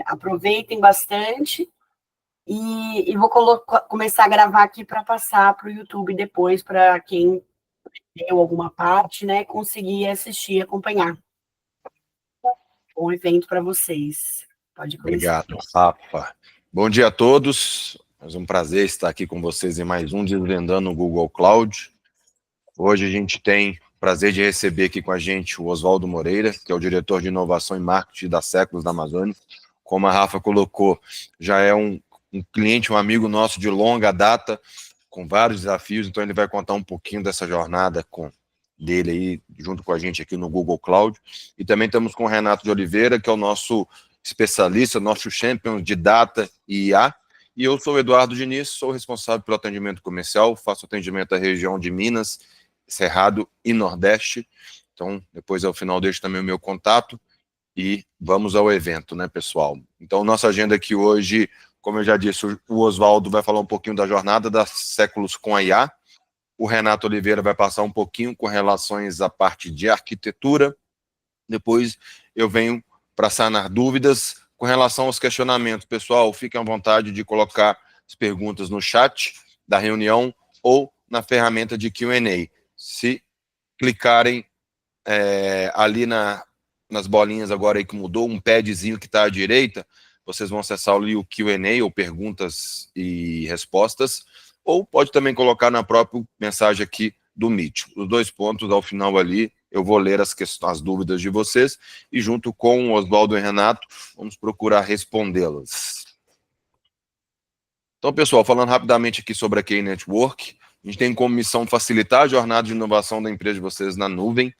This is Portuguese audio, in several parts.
aproveitem bastante e vou começar a gravar aqui para passar para o YouTube depois, para quem deu alguma parte, né, conseguir assistir e acompanhar. Bom evento para vocês. Pode começar. Obrigado, Rafa. Bom dia a todos. É um prazer estar aqui com vocês em mais um Desvendando o Google Cloud. Hoje a gente tem o prazer de receber aqui com a gente o Oswaldo Moreira, que é o diretor de inovação e marketing da Séculos da Amazônia. Como a Rafa colocou, já é um cliente, um amigo nosso de longa data, com vários desafios, então ele vai contar um pouquinho dessa jornada dele aí, junto com a gente aqui no Google Cloud. E também estamos com o Renato de Oliveira, que é o nosso especialista, nosso champion de data e IA. E eu sou o Eduardo Diniz, sou responsável pelo atendimento comercial, faço atendimento à região de Minas, Cerrado e Nordeste. Então, depois ao final deixo também o meu contato e vamos ao evento, né, pessoal? Então, nossa agenda aqui hoje, como eu já disse, o Oswaldo vai falar um pouquinho da jornada da Séculos com a IA. O Renato Oliveira vai passar um pouquinho com relações à parte de arquitetura. Depois eu venho para sanar dúvidas com relação aos questionamentos. Pessoal, fiquem à vontade de colocar as perguntas no chat da reunião ou na ferramenta de Q&A. Se clicarem ali nas bolinhas agora aí que mudou, um padzinho que está à direita, vocês vão acessar ali o Q&A, ou perguntas e respostas, ou pode também colocar na própria mensagem aqui do Meet. Os dois pontos ao final ali, eu vou ler as dúvidas de vocês, e junto com o Oswaldo e Renato, vamos procurar respondê-las. Então, pessoal, falando rapidamente aqui sobre a Key Network, a gente tem como missão facilitar a jornada de inovação da empresa de vocês na nuvem.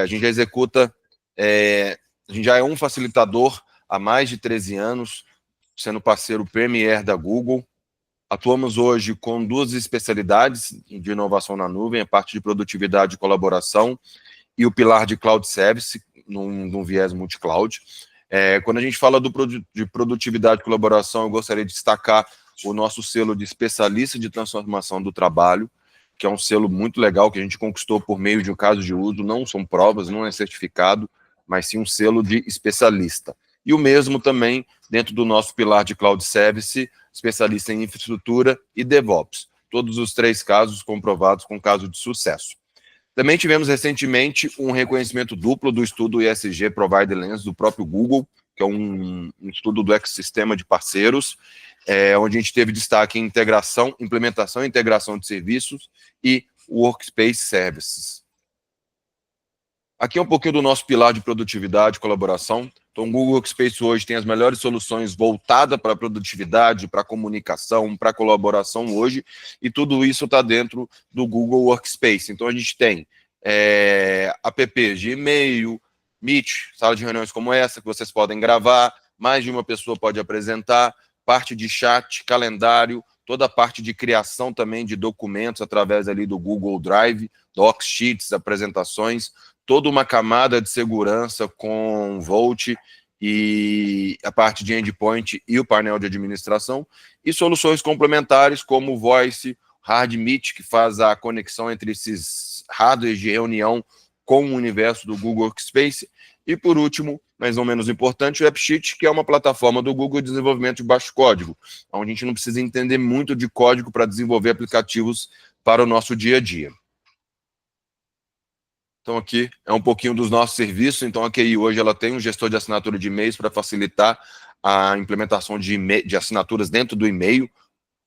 A gente já executa, a gente já é um facilitador há mais de 13 anos, sendo parceiro premier da Google. Atuamos hoje com duas especialidades de inovação na nuvem, a parte de produtividade e colaboração e o pilar de Cloud Service, num viés multi-cloud. Quando a gente fala de produtividade e colaboração, eu gostaria de destacar o nosso selo de especialista de transformação do trabalho, que é um selo muito legal que a gente conquistou por meio de um caso de uso, não são provas, não é certificado, mas sim um selo de especialista. E o mesmo também dentro do nosso pilar de Cloud Service, especialista em infraestrutura e DevOps. Todos os três casos comprovados com caso de sucesso. Também tivemos recentemente um reconhecimento duplo do estudo ESG Provider Lens do próprio Google, que é um estudo do ecossistema de parceiros, onde a gente teve destaque em integração, implementação e integração de serviços e Workspace Services. Aqui é um pouquinho do nosso pilar de produtividade e colaboração. Então, o Google Workspace hoje tem as melhores soluções voltadas para a produtividade, para a comunicação, para a colaboração hoje, e tudo isso está dentro do Google Workspace. Então, a gente tem apps de e-mail, Meet, sala de reuniões como essa, que vocês podem gravar, mais de uma pessoa pode apresentar, parte de chat, calendário, toda a parte de criação também de documentos através ali do Google Drive, Docs, Sheets, apresentações, toda uma camada de segurança com Vault e a parte de endpoint e o painel de administração, e soluções complementares como o Voice, Hard Meet, que faz a conexão entre esses hardwares de reunião com o universo do Google Workspace, e por último, mas não menos importante, o AppSheet, que é uma plataforma do Google de desenvolvimento de baixo código, onde a gente não precisa entender muito de código para desenvolver aplicativos para o nosso dia a dia. Então, aqui é um pouquinho dos nossos serviços. Então, a QI hoje ela tem um gestor de assinatura de e-mails para facilitar a implementação de assinaturas dentro do e-mail,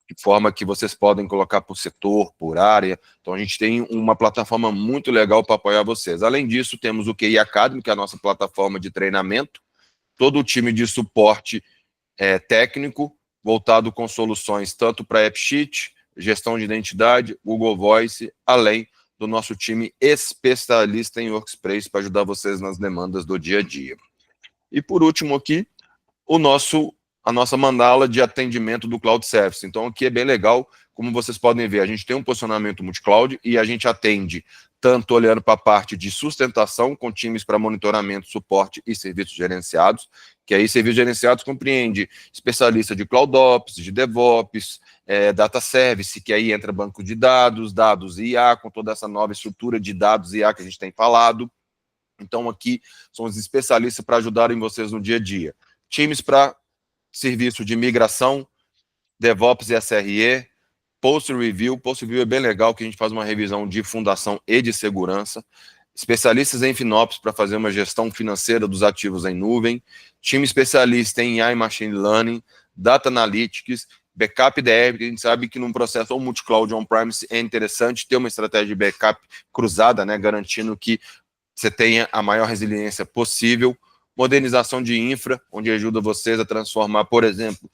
de forma que vocês podem colocar por setor, por área. Então, a gente tem uma plataforma muito legal para apoiar vocês. Além disso, temos o QI Academy, que é a nossa plataforma de treinamento, todo o time de suporte técnico, voltado com soluções tanto para AppSheet, gestão de identidade, Google Voice, além do nosso time especialista em Workspace para ajudar vocês nas demandas do dia a dia. E por último aqui, a nossa mandala de atendimento do Cloud Service. Então aqui é bem legal, como vocês podem ver, a gente tem um posicionamento multi-cloud e a gente atende tanto olhando para a parte de sustentação, com times para monitoramento, suporte e serviços gerenciados, que aí serviços gerenciados compreende especialista de CloudOps, de DevOps, Data Service, que aí entra banco de dados, dados IA, com toda essa nova estrutura de dados IA que a gente tem falado. Então aqui somos especialistas para ajudarem vocês no dia a dia. Times para serviço de migração, DevOps e SRE, Post Review. Post Review é bem legal, que a gente faz uma revisão de fundação e de segurança. Especialistas em FinOps para fazer uma gestão financeira dos ativos em nuvem. Time especialista em AI Machine Learning, Data Analytics, Backup DR, porque a gente sabe que num processo ou multi-cloud on-premise é interessante ter uma estratégia de backup cruzada, né, garantindo que você tenha a maior resiliência possível. Modernização de infra, onde ajuda vocês a transformar, por exemplo,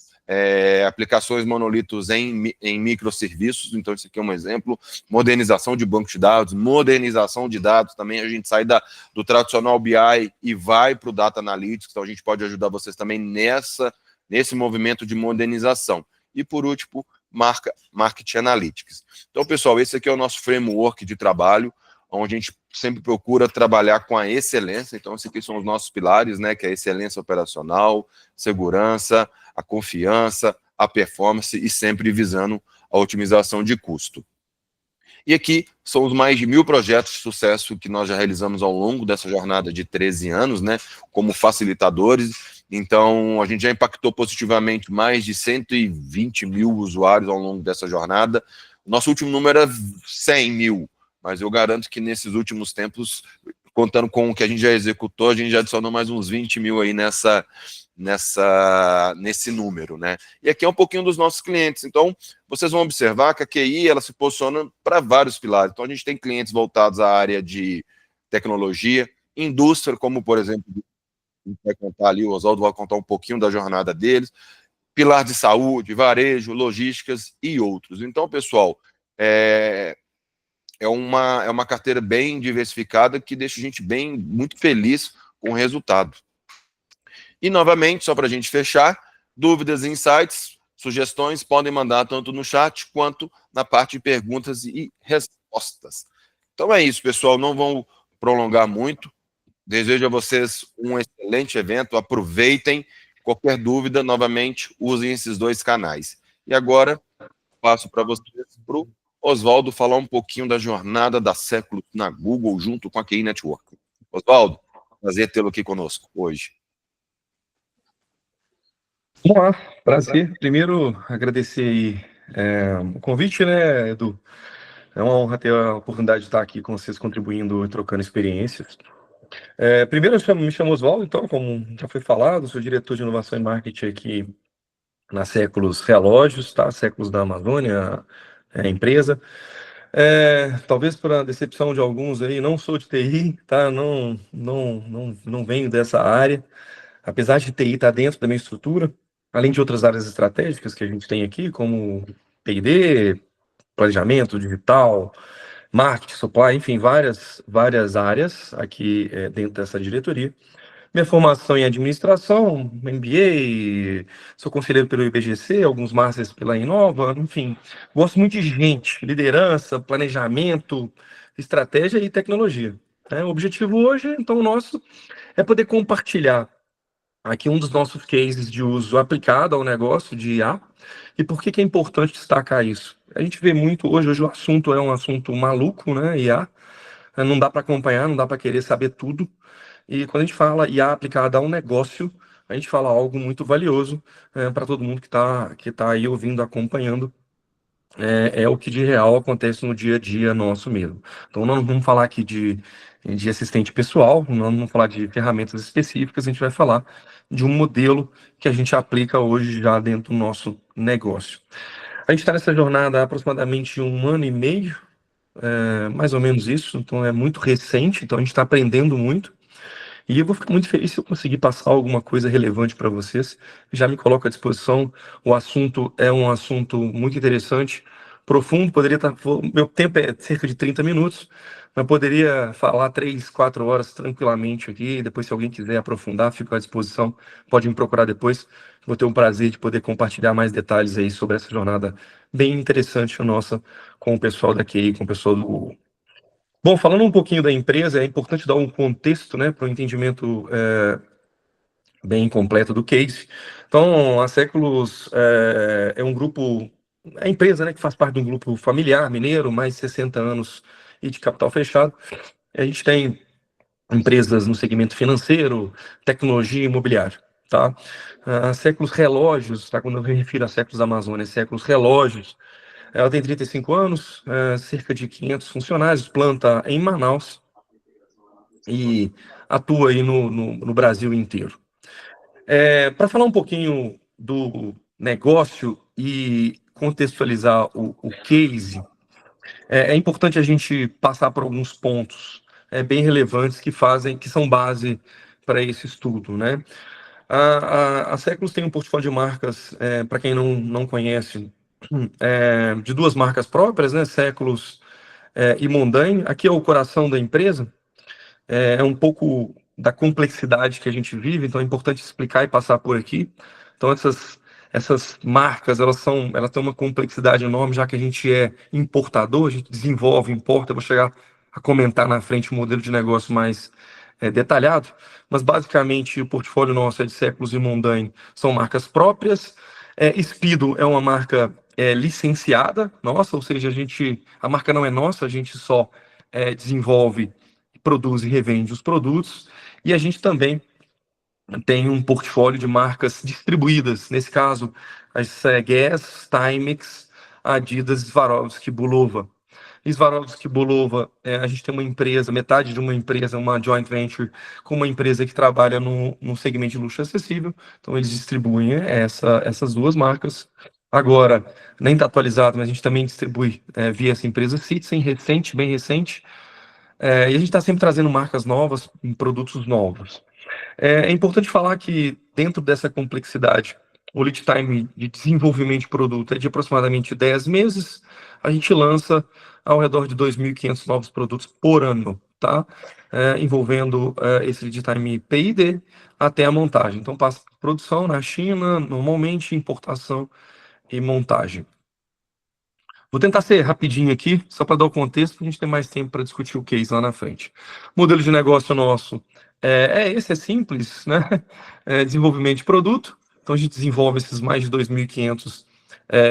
aplicações monolitos em microserviços. Então, isso aqui é um exemplo. Modernização de banco de dados, modernização de dados também. A gente sai do tradicional BI e vai para o Data Analytics. Então, a gente pode ajudar vocês também nesse movimento de modernização. E, por último, Market Analytics. Então, pessoal, esse aqui é o nosso framework de trabalho, onde a gente sempre procura trabalhar com a excelência. Então, esses aqui são os nossos pilares, né, que é a excelência operacional, segurança, a confiança, a performance e sempre visando a otimização de custo. E aqui são os mais de 1000 projetos de sucesso que nós já realizamos ao longo dessa jornada de 13 anos, né, como facilitadores. Então, a gente já impactou positivamente mais de 120 mil usuários ao longo dessa jornada. O nosso último número era 100 mil, mas eu garanto que nesses últimos tempos, contando com o que a gente já executou, a gente já adicionou mais uns 20 mil aí nesse número, né? E aqui é um pouquinho dos nossos clientes. Então, vocês vão observar que a QI, ela se posiciona para vários pilares. Então, a gente tem clientes voltados à área de tecnologia, indústria, como, por exemplo, a gente vai contar ali, o Oswaldo vai contar um pouquinho da jornada deles, pilar de saúde, varejo, logísticas e outros. Então, pessoal, é uma carteira bem diversificada que deixa a gente muito feliz com o resultado. E, novamente, só para a gente fechar, dúvidas, insights, sugestões, podem mandar tanto no chat quanto na parte de perguntas e respostas. Então é isso, pessoal, não vão prolongar muito. Desejo a vocês um excelente evento, aproveitem. Qualquer dúvida, novamente, usem esses 2 canais. E agora, passo para vocês, para o Oswaldo, falar um pouquinho da jornada da Séculos na Google, junto com a QI Network. Oswaldo, prazer tê-lo aqui conosco hoje. Vamos lá, prazer. Primeiro, agradecer aí o convite, né, Edu? É uma honra ter a oportunidade de estar aqui com vocês, contribuindo e trocando experiências. Primeiro, me chamo Oswaldo, então, como já foi falado, sou diretor de inovação e marketing aqui na Séculos Relógios, tá? Séculos da Amazônia, empresa. Talvez para decepção de alguns aí, não sou de TI, tá? Não venho dessa área, apesar de TI estar dentro da minha estrutura, além de outras áreas estratégicas que a gente tem aqui, como P&D, planejamento digital, marketing, supply, enfim, várias áreas aqui dentro dessa diretoria. Minha formação em administração, MBA, sou conselheiro pelo IBGC, alguns masters pela Inova, enfim, gosto muito de gente, liderança, planejamento, estratégia e tecnologia. O objetivo hoje, então, nosso é poder compartilhar aqui um dos nossos cases de uso aplicado ao negócio de IA. E por que é importante destacar isso? A gente vê muito hoje o assunto é um assunto maluco, né? IA. Não dá para acompanhar, não dá para querer saber tudo. E quando a gente fala IA aplicada a um negócio, a gente fala algo muito valioso para todo mundo que tá aí ouvindo, acompanhando. É o que de real acontece no dia a dia nosso mesmo. Então, não vamos falar aqui de assistente pessoal, não vamos falar de ferramentas específicas, a gente vai falar de um modelo que a gente aplica hoje já dentro do nosso negócio. A gente está nessa jornada há aproximadamente 1 ano e meio, mais ou menos isso, então é muito recente, então a gente está aprendendo muito. E eu vou ficar muito feliz se eu conseguir passar alguma coisa relevante para vocês. Já me coloco à disposição. O assunto é um assunto muito interessante, profundo. Poderia estar. Meu tempo é cerca de 30 minutos, mas poderia falar 3, 4 horas tranquilamente aqui. Depois, se alguém quiser aprofundar, fico à disposição. Pode me procurar depois. Vou ter um prazer de poder compartilhar mais detalhes aí sobre essa jornada bem interessante nossa com o pessoal da QI, com o pessoal do Google. Bom, falando um pouquinho da empresa, é importante dar um contexto, né, para o entendimento bem completo do case. Então, a Séculos é um grupo, é a empresa, né, que faz parte de um grupo familiar mineiro, mais de 60 anos e de capital fechado. A gente tem empresas no segmento financeiro, tecnologia e imobiliário, tá? Séculos Relógios, tá? Quando eu me refiro a Séculos Amazônia, Séculos Relógios, ela tem 35 anos, cerca de 500 funcionários, planta em Manaus e atua aí no Brasil inteiro. Para falar um pouquinho do negócio e contextualizar o case, é importante a gente passar por alguns pontos bem relevantes que são base para esse estudo, né? A Séculos tem um portfólio de marcas, para quem não conhece, de duas marcas próprias, né? Séculos e Mondaine. Aqui é o coração da empresa, é um pouco da complexidade que a gente vive, então é importante explicar e passar por aqui. Então essas marcas, elas têm uma complexidade enorme, já que a gente é importador, a gente desenvolve, importa. Eu vou chegar a comentar na frente um modelo de negócio mais detalhado, mas basicamente o portfólio nosso é de Séculos e Mondaine, são marcas próprias. Speedo é uma marca licenciada nossa, ou seja, a marca não é nossa, a gente só desenvolve, produz e revende os produtos, e a gente também tem um portfólio de marcas distribuídas, nesse caso, as Guess, Timex, Adidas, Swarovski, Bulova. Swarovski, Bulova, a gente tem uma empresa, metade de uma empresa, uma joint venture, com uma empresa que trabalha no segmento de luxo acessível, então eles distribuem essas duas marcas. Agora, nem está atualizado, mas a gente também distribui via essa empresa Citizen, bem recente, e a gente está sempre trazendo marcas novas, produtos novos. É importante falar que, dentro dessa complexidade, o lead time de desenvolvimento de produto é de aproximadamente 10 meses. A gente lança ao redor de 2.500 novos produtos por ano, tá? Envolvendo esse lead time P&D até a montagem. Então, passa por produção na China, normalmente importação e montagem. Vou tentar ser rapidinho aqui, só para dar o contexto, para a gente ter mais tempo para discutir o case lá na frente. Modelo de negócio nosso esse, é simples, né? Desenvolvimento de produto. Então, a gente desenvolve esses mais de 2.500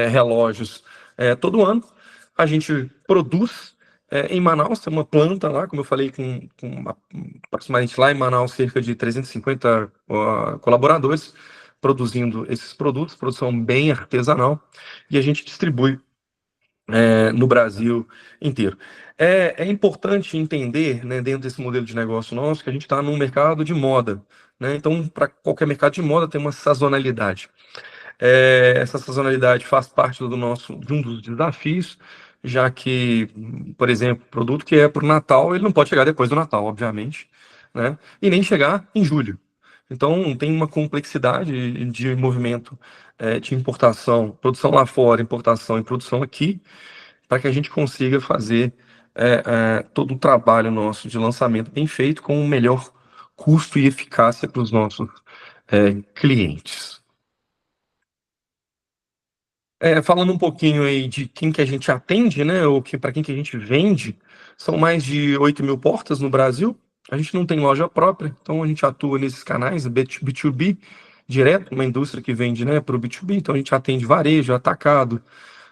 relógios todo ano. A gente produz em Manaus, tem uma planta lá, como eu falei, com aproximadamente lá em Manaus, cerca de 350 colaboradores produzindo esses produtos, produção bem artesanal, e a gente distribui no Brasil inteiro. É importante entender, né, dentro desse modelo de negócio nosso, que a gente está num mercado de moda, né? Então, para qualquer mercado de moda, tem uma sazonalidade. Essa sazonalidade faz parte de um dos desafios, já que, por exemplo, produto que é para o Natal, ele não pode chegar depois do Natal, obviamente, né? E nem chegar em julho. Então, tem uma complexidade de movimento de importação, produção lá fora, importação e produção aqui, para que a gente consiga fazer todo o trabalho nosso de lançamento bem feito, com o melhor custo e eficácia para os nossos clientes. Falando um pouquinho aí de quem que a gente atende, né, ou para quem que a gente vende, são mais de 8.000 portas no Brasil. A gente não tem loja própria, então a gente atua nesses canais, B2B, direto, uma indústria que vende, né, para o B2B. Então a gente atende varejo, atacado,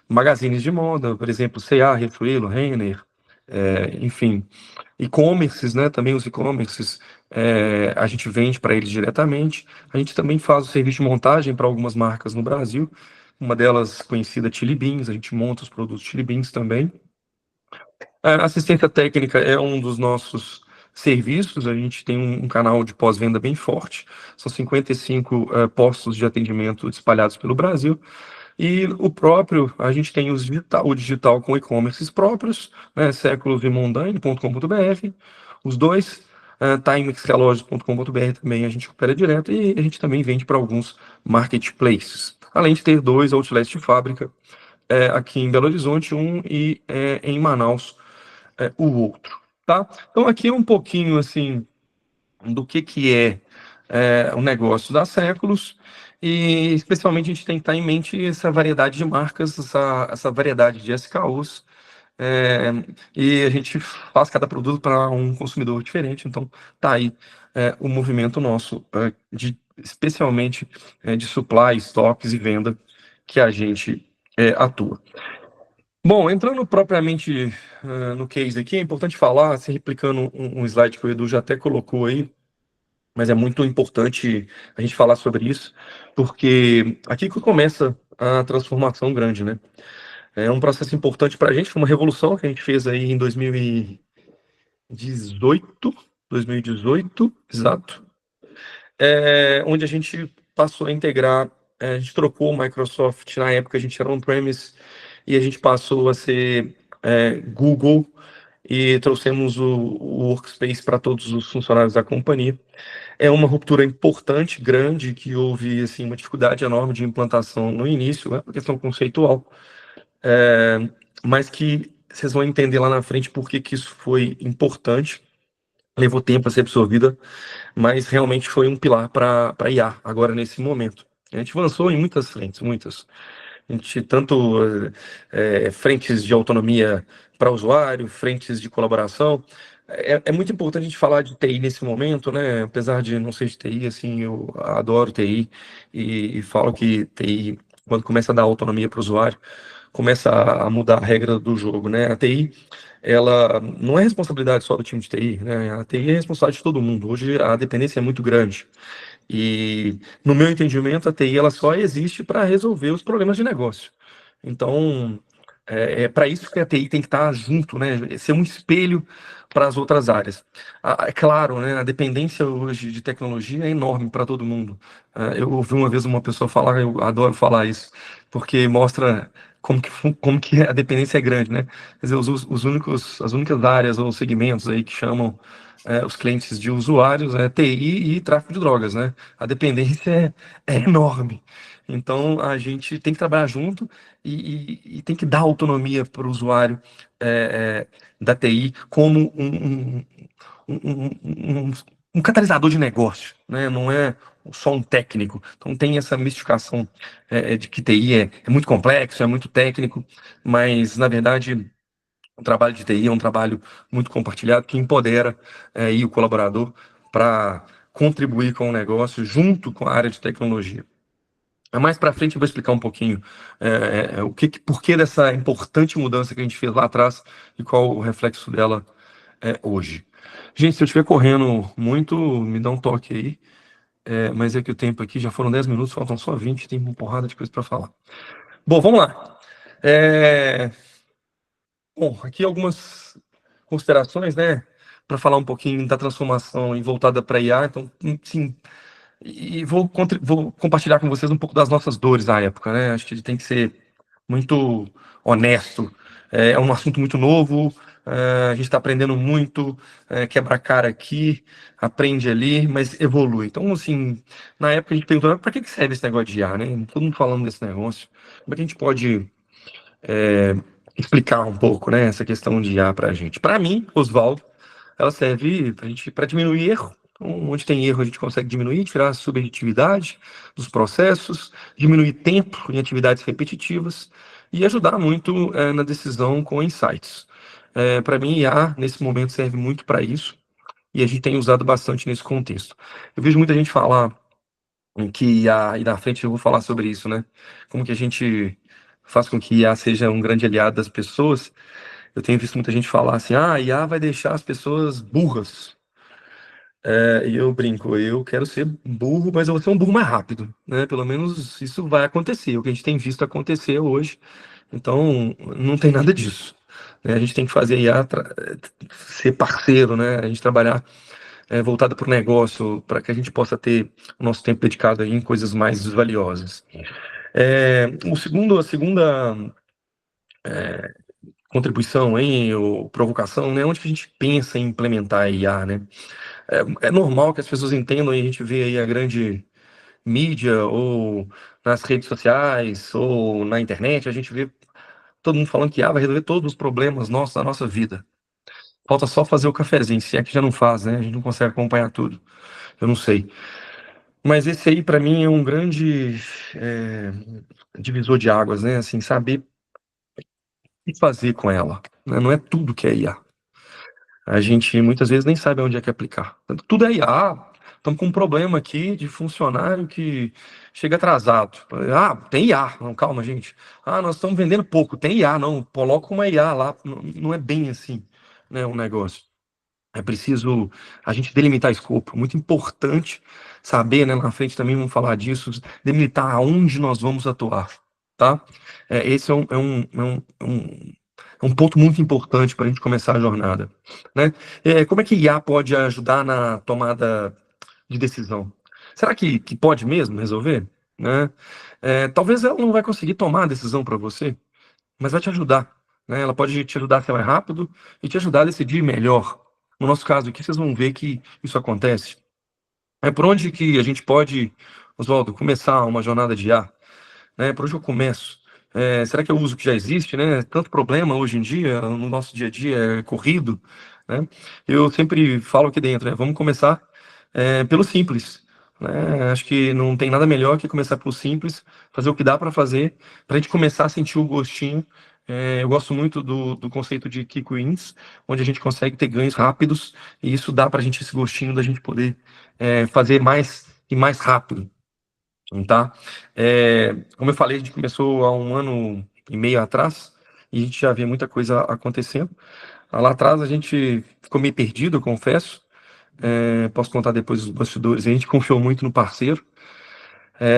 magazines de moda, por exemplo, C&A, Riachuelo, Renner, enfim, e-commerces, né, também os e-commerces, a gente vende para eles diretamente. A gente também faz o serviço de montagem para algumas marcas no Brasil, uma delas conhecida, Chili Beans, a gente monta os produtos Chili Beans também. A assistência técnica é um dos nossos serviços, a gente tem um canal de pós-venda bem forte, são 55 postos de atendimento espalhados pelo Brasil, e a gente tem o digital com e-commerces próprios, né, séculosvimondaine.com.br, os dois, timexrelógios.com.br também a gente opera direto, e a gente também vende para alguns marketplaces, além de ter 2 outlets de fábrica, aqui em Belo Horizonte, e em Manaus, o outro, tá? Então aqui é um pouquinho, assim, do que é o negócio da Séculos, e especialmente a gente tem que estar em mente essa variedade de marcas, essa variedade de SKUs, e a gente faz cada produto para um consumidor diferente. Então tá aí o movimento nosso, especialmente de supply, estoques e venda, que a gente atua. Bom, entrando propriamente no case aqui, é importante falar, se replicando um slide que o Edu já até colocou aí, mas é muito importante a gente falar sobre isso, porque aqui que começa a transformação grande, né? É um processo importante para a gente, foi uma revolução que a gente fez aí em 2018, exato, onde a gente passou a integrar, a gente trocou o Microsoft, na época a gente era on-premise, e a gente passou a ser Google, e trouxemos o Workspace para todos os funcionários da companhia. É uma ruptura importante, grande, que houve assim, uma dificuldade enorme de implantação no início, né, uma questão conceitual, mas que vocês vão entender lá na frente por que que isso foi importante, levou tempo a ser absorvida, mas realmente foi um pilar para IA, agora nesse momento. A gente avançou em muitas frentes, muitas. A gente, tanto frentes de autonomia para usuário, frentes de colaboração. É muito importante a gente falar de TI nesse momento, né? Apesar de não ser de TI, assim, eu adoro TI e falo que TI, quando começa a dar autonomia para o usuário, começa a mudar a regra do jogo, né? A TI, ela não é responsabilidade só do time de TI, né? A TI é responsabilidade de todo mundo. Hoje a dependência é muito grande. E, no meu entendimento, a TI ela só existe para resolver os problemas de negócio. Então, é para isso que a TI tem que estar junto, né? Ser um espelho para as outras áreas. É claro, né? A dependência hoje de tecnologia é enorme para todo mundo. Eu ouvi uma vez uma pessoa falar, eu adoro falar isso, porque mostra como que a dependência é grande, né? Quer dizer, as únicas áreas ou segmentos aí que chamam os clientes de usuários, TI e tráfico de drogas, né? A dependência é enorme. Então, a gente tem que trabalhar junto e tem que dar autonomia para o usuário da TI como um, um catalisador de negócio, né? Não é só um técnico. Então, tem essa mistificação de que TI é muito complexo, é muito técnico, mas, na verdade, o trabalho de TI é um trabalho muito compartilhado que empodera o colaborador para contribuir com o negócio junto com a área de tecnologia. Mais para frente eu vou explicar um pouquinho por que dessa importante mudança que a gente fez lá atrás e qual o reflexo dela hoje. Gente, se eu estiver correndo muito, me dá um toque aí, mas é que o tempo aqui já foram 10 minutos, faltam só 20, tem uma porrada de coisa para falar. Bom, vamos lá. Bom, aqui algumas considerações, né, para falar um pouquinho da transformação e voltada para IA. Então, sim, e vou compartilhar com vocês um pouco das nossas dores na época, né? Acho que a gente tem que ser muito honesto. É um assunto muito novo, a gente está aprendendo muito, quebra a cara aqui, aprende ali, mas evolui. Então, assim, na época a gente perguntou, para que serve esse negócio de IA, né? Todo mundo falando desse negócio. Como é que a gente pode explicar um pouco, né, essa questão de IA para a gente? Para mim, Oswaldo, ela serve para diminuir erro. Então, onde tem erro, a gente consegue diminuir, tirar a subjetividade dos processos, diminuir tempo em atividades repetitivas e ajudar muito na decisão com insights. Para mim, IA, nesse momento, serve muito para isso e a gente tem usado bastante nesse contexto. Eu vejo muita gente falar que IA, e na frente eu vou falar sobre isso, né? Como que a gente faz com que IA seja um grande aliado das pessoas. Eu tenho visto muita gente falar assim, IA vai deixar as pessoas burras. E eu brinco, eu quero ser burro, mas eu vou ser um burro mais rápido, né? Pelo menos isso vai acontecer, o que a gente tem visto acontecer hoje. Então, não tem nada disso, né? A gente tem que fazer a IA ser parceiro, né? A gente trabalhar voltado para o negócio, para que a gente possa ter o nosso tempo dedicado aí em coisas mais valiosas. A segunda contribuição aí, ou provocação, né? Onde que a gente pensa em implementar a IA, né? É normal que as pessoas entendam e a gente vê aí a grande mídia, ou nas redes sociais, ou na internet, a gente vê todo mundo falando que IA vai resolver todos os problemas nossos da nossa vida. Falta só fazer o cafezinho, se é que já não faz, né? A gente não consegue acompanhar tudo. Eu não sei. Mas esse aí, para mim, é um grande divisor de águas, né? Assim, saber o que fazer com ela, né? Não é tudo que é IA. A gente muitas vezes nem sabe onde é que aplicar. Tudo é IA. estamos com um problema aqui de funcionário que chega atrasado. Ah, tem IA. Não, calma, gente. Ah, nós estamos vendendo pouco. Tem IA, não. Coloca uma IA lá. Não, não é bem assim, né, o negócio. É preciso a gente delimitar escopo. Muito importante saber, né, na frente também vamos falar disso, delimitar aonde nós vamos atuar, tá? Esse é um ponto muito importante para a gente começar a jornada, né? Como é que IA pode ajudar na tomada de decisão? Será que pode mesmo resolver, né? Talvez ela não vai conseguir tomar a decisão para você, mas vai te ajudar, né? Ela pode te ajudar a ser mais rápido e te ajudar a decidir melhor. No nosso caso aqui, vocês vão ver que isso acontece. Por onde que a gente pode, Oswaldo, começar uma jornada de IA? Por onde eu começo? Será que eu uso o que já existe, né? Tanto problema hoje em dia, no nosso dia a dia, é corrido, né? Eu sempre falo aqui dentro, né? Vamos começar pelo simples, né? Acho que não tem nada melhor que começar pelo simples, fazer o que dá para fazer, para a gente começar a sentir o gostinho. Eu gosto muito do conceito de quick wins, onde a gente consegue ter ganhos rápidos, e isso dá para a gente esse gostinho da gente poder fazer mais e mais rápido, tá? Como eu falei, a gente começou há 1 ano e meio atrás, e a gente já vê muita coisa acontecendo. Lá atrás a gente ficou meio perdido, eu confesso. Posso contar depois os bastidores. A gente confiou muito no parceiro,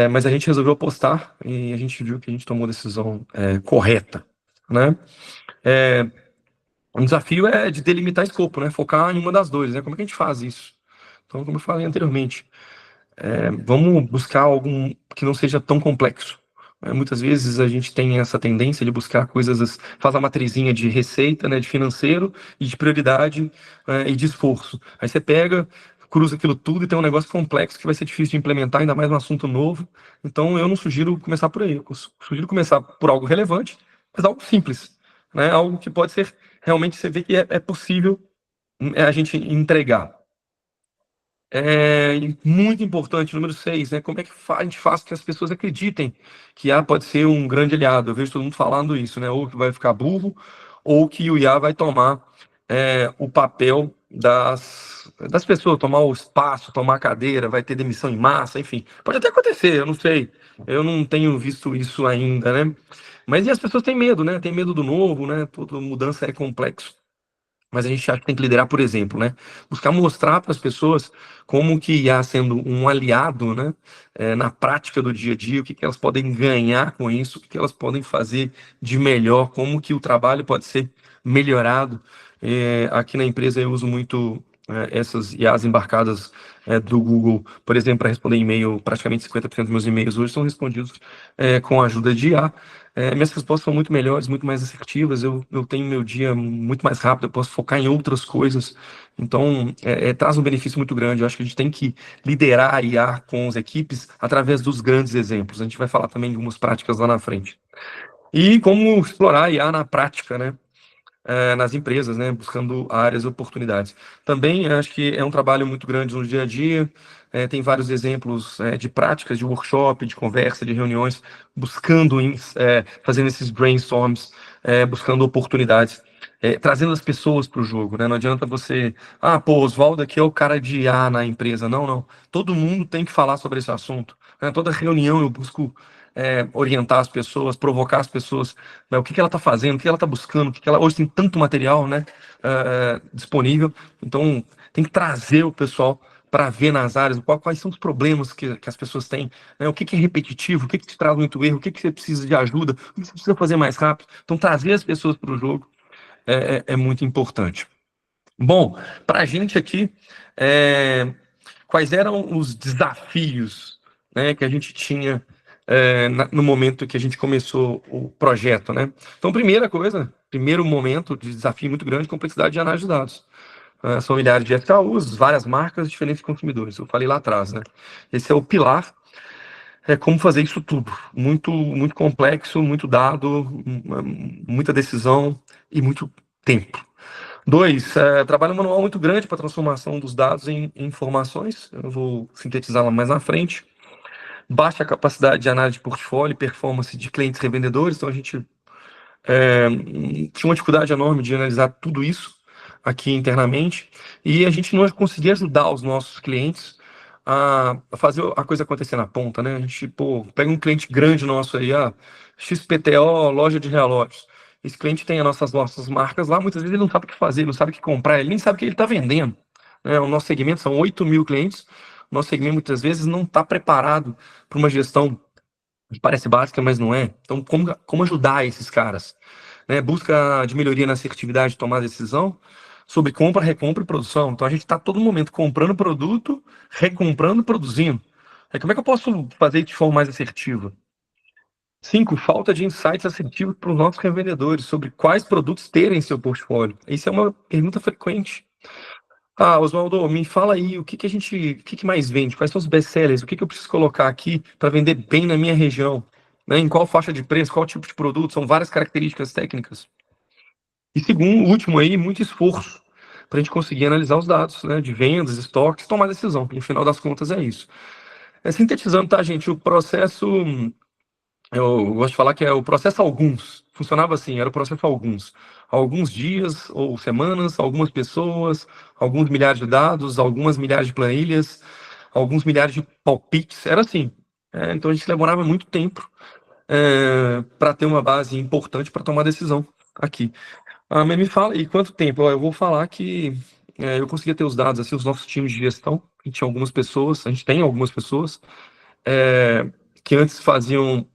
mas a gente resolveu apostar e a gente viu que a gente tomou a decisão correta, né? O desafio é de delimitar escopo, né? Focar em uma das duas, né? Como é que a gente faz isso? Então, como eu falei anteriormente, vamos buscar algo que não seja tão complexo. Muitas vezes a gente tem essa tendência de buscar coisas, faz a matrizinha de receita, né, de financeiro e de prioridade e de esforço. Aí você pega, cruza aquilo tudo e tem um negócio complexo que vai ser difícil de implementar, ainda mais um assunto novo. Então eu não sugiro começar por aí. Eu sugiro começar por algo relevante, mas algo simples, né? Algo que pode ser realmente você vê que é possível a gente entregar. E muito importante, número 6, né? Como é que a gente faz que as pessoas acreditem que IA pode ser um grande aliado? Eu vejo todo mundo falando isso, né? Ou que vai ficar burro, ou que o IA vai tomar o papel das pessoas, tomar o espaço, tomar a cadeira, vai ter demissão em massa, enfim. Pode até acontecer, eu não sei. Eu não tenho visto isso ainda, né? Mas e as pessoas têm medo, né? Tem medo do novo, né? Toda mudança é complexo. Mas a gente acha que tem que liderar, por exemplo, né? Buscar mostrar para as pessoas como que IA sendo um aliado, né? Na prática do dia a dia, o que elas podem ganhar com isso, o que elas podem fazer de melhor, como que o trabalho pode ser melhorado. Aqui na empresa eu uso muito essas IAs embarcadas do Google, por exemplo, para responder e-mail. Praticamente 50% dos meus e-mails hoje são respondidos com a ajuda de IA. Minhas respostas são muito melhores, muito mais assertivas, eu tenho meu dia muito mais rápido, eu posso focar em outras coisas, então traz um benefício muito grande. Eu acho que a gente tem que liderar a IA com as equipes através dos grandes exemplos. A gente vai falar também de algumas práticas lá na frente. E como explorar a IA na prática, né? Nas empresas, né, buscando áreas e oportunidades. Também acho que é um trabalho muito grande no dia a dia, tem vários exemplos de práticas, de workshop, de conversa, de reuniões, buscando, fazendo esses brainstorms, buscando oportunidades, trazendo as pessoas para o jogo, né? Não adianta você, pô, Oswaldo aqui é o cara de IA na empresa. Não, não. Todo mundo tem que falar sobre esse assunto, né? Toda reunião eu busco orientar as pessoas, provocar as pessoas, né, o que ela está fazendo, o que ela está buscando, hoje tem tanto material, né, disponível, então tem que trazer o pessoal para ver nas áreas quais são os problemas que as pessoas têm, né, o que é repetitivo, o que te traz muito erro, o que você precisa de ajuda, o que você precisa fazer mais rápido. Então trazer as pessoas para o jogo é muito importante. Bom, para a gente aqui, quais eram os desafios, né, que a gente tinha no momento que a gente começou o projeto, né? Então, primeira coisa, primeiro momento de desafio muito grande, complexidade de análise de dados. São milhares de SKUs, várias marcas, diferentes consumidores. Eu falei lá atrás, né? Esse é o pilar. Como fazer isso tudo. Muito, muito complexo, muito dado, muita decisão e muito tempo. 2, trabalho manual muito grande para a transformação dos dados em informações. Eu vou sintetizá-la mais na frente. Baixa capacidade de análise de portfólio e performance de clientes revendedores. Então, a gente tinha uma dificuldade enorme de analisar tudo isso aqui internamente. E a gente não conseguia ajudar os nossos clientes a fazer a coisa acontecer na ponta, né? A gente, pô, pega um cliente grande nosso aí, XPTO, loja de relógios. Esse cliente tem as nossas marcas lá, muitas vezes ele não sabe o que fazer, não sabe o que comprar, ele nem sabe o que ele está vendendo, né? O nosso segmento são 8 mil clientes, o nosso segmento muitas vezes não está preparado para uma gestão que parece básica, mas não é. Então, como ajudar esses caras? Né? Busca de melhoria na assertividade de tomar decisão sobre compra, recompra e produção. Então, a gente está todo momento comprando produto, recomprando e produzindo. Aí, como é que eu posso fazer isso de forma mais assertiva? 5, falta de insights assertivos para os nossos revendedores sobre quais produtos terem em seu portfólio. Isso é uma pergunta frequente. Oswaldo, me fala aí, o que mais vende? Quais são os best-sellers? O que eu preciso colocar aqui para vender bem na minha região? Né? Em qual faixa de preço, qual tipo de produto? São várias características técnicas. E segundo, último aí, muito esforço para a gente conseguir analisar os dados, né, de vendas, estoques, tomar decisão. No final das contas é isso. Sintetizando, tá, gente? O processo, eu gosto de falar que é o processo alguns. Funcionava assim, era o processo alguns. Alguns dias ou semanas, algumas pessoas, alguns milhares de dados, algumas milhares de planilhas, alguns milhares de palpites. Era assim. Então a gente demorava muito tempo para ter uma base importante para tomar decisão aqui. Mas me fala aí, quanto tempo? Eu vou falar que eu conseguia ter os dados, assim, os nossos times de gestão, a gente tinha algumas pessoas, a gente tem algumas pessoas que antes faziam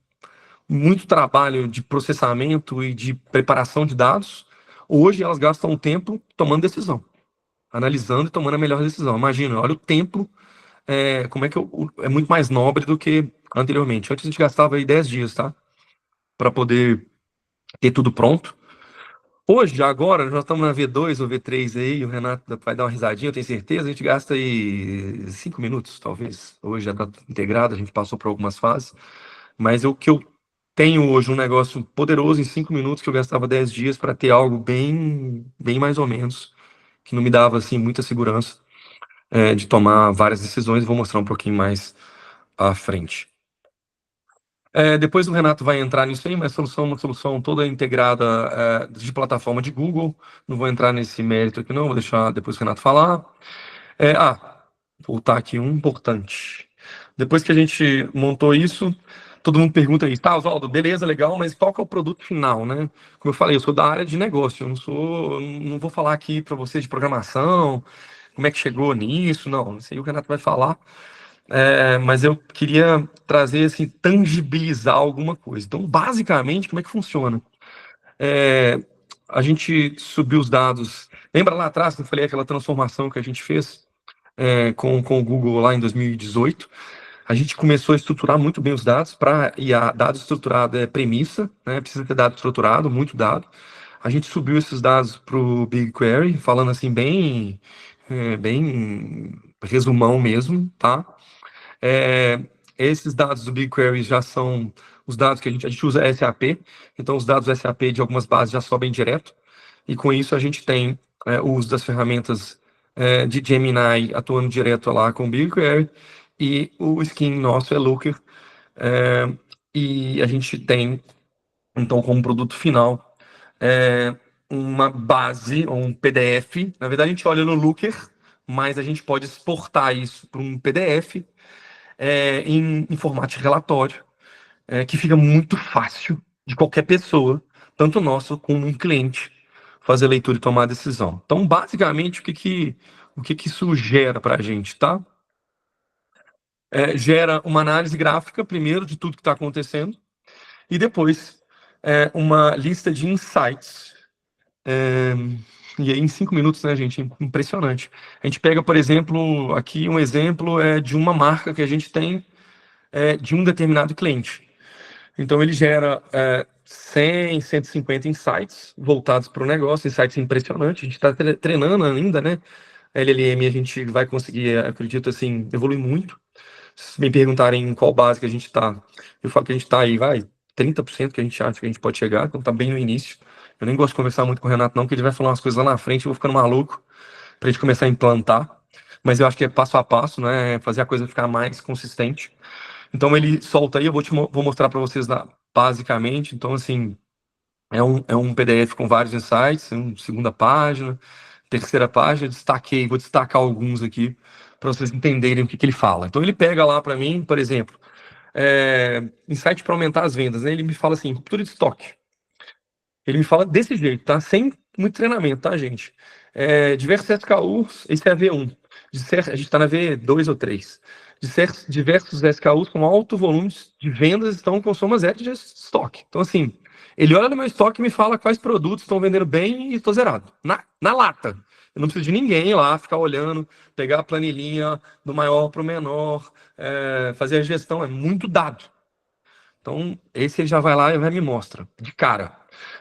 muito trabalho de processamento e de preparação de dados, hoje elas gastam tempo tomando decisão, analisando e tomando a melhor decisão. Imagina, olha o tempo, como é que é muito mais nobre do que anteriormente. Antes a gente gastava aí 10 dias, tá? Para poder ter tudo pronto. Hoje, agora, nós estamos na V2 ou V3 aí, o Renato vai dar uma risadinha, eu tenho certeza, a gente gasta aí 5 minutos, talvez. Hoje já está integrado, a gente passou por algumas fases, mas o que eu tenho hoje, um negócio poderoso em 5 minutos, que eu gastava 10 dias para ter algo bem mais ou menos, que não me dava, assim, muita segurança de tomar várias decisões, vou mostrar um pouquinho mais à frente. Depois o Renato vai entrar nisso aí, mas uma solução toda integrada de plataforma de Google. Não vou entrar nesse mérito aqui não, vou deixar depois o Renato falar. Voltar aqui um importante. Depois que a gente montou isso, todo mundo pergunta aí, tá, Oswaldo, beleza, legal, mas qual que é o produto final, né? Como eu falei, eu sou da área de negócio, não vou falar aqui para vocês de programação, como é que chegou nisso, não, isso aí o Renato vai falar. Mas eu queria trazer, assim, tangibilizar alguma coisa. Então, basicamente, como é que funciona? A gente subiu os dados. Lembra lá atrás que eu falei aquela transformação que a gente fez com o Google lá em 2018? A gente começou a estruturar muito bem os dados para IA. Dado estruturado é premissa, né? Precisa ter dado estruturado, muito dado. A gente subiu esses dados para o BigQuery, falando assim, bem resumão mesmo, tá? Esses dados do BigQuery já são os dados que a gente usa SAP, então os dados SAP de algumas bases já sobem direto, e com isso a gente tem o uso das ferramentas de Gemini atuando direto lá com o BigQuery, e o skin nosso é Looker, e a gente tem, então, como produto final, uma base, um PDF. Na verdade, a gente olha no Looker, mas a gente pode exportar isso para um PDF, em formato de relatório, que fica muito fácil de qualquer pessoa, tanto nosso como um cliente, fazer leitura e tomar decisão. Então, basicamente, o que isso gera para a gente, tá? Gera uma análise gráfica, primeiro, de tudo que está acontecendo, e depois uma lista de insights. E aí, em 5 minutos, né, gente? Impressionante. A gente pega, por exemplo, aqui um exemplo de uma marca que a gente tem de um determinado cliente. Então, ele gera 100, 150 insights voltados para o negócio, insights impressionantes. A gente está treinando ainda, né? LLM a gente vai conseguir, acredito, assim, evoluir muito. Se me perguntarem em qual base que a gente está, eu falo que a gente está aí, 30% que a gente acha que a gente pode chegar, então está bem no início. Eu nem gosto de conversar muito com o Renato, não, porque ele vai falar umas coisas lá na frente, eu vou ficando maluco para a gente começar a implantar. Mas eu acho que é passo a passo, né? Fazer a coisa ficar mais consistente. Então ele solta aí, vou mostrar para vocês basicamente. Então, assim, é um PDF com vários insights, segunda página, terceira página, vou destacar alguns aqui para vocês entenderem o que ele fala. Então ele pega lá para mim, por exemplo, insight para aumentar as vendas, né? Ele me fala assim, ruptura de estoque. Ele me fala desse jeito, tá? Sem muito treinamento, tá, gente? Diversos SKUs, esse é a V1. A gente está na V2 ou 3. Diversos SKUs com alto volume de vendas estão com soma zero de estoque. Então, assim, ele olha no meu estoque e me fala quais produtos estão vendendo bem e estou zerado. Na lata. Eu não preciso de ninguém lá ficar olhando, pegar a planilhinha do maior para o menor, fazer a gestão. É muito dado. Então, esse ele já vai lá e vai me mostra, de cara.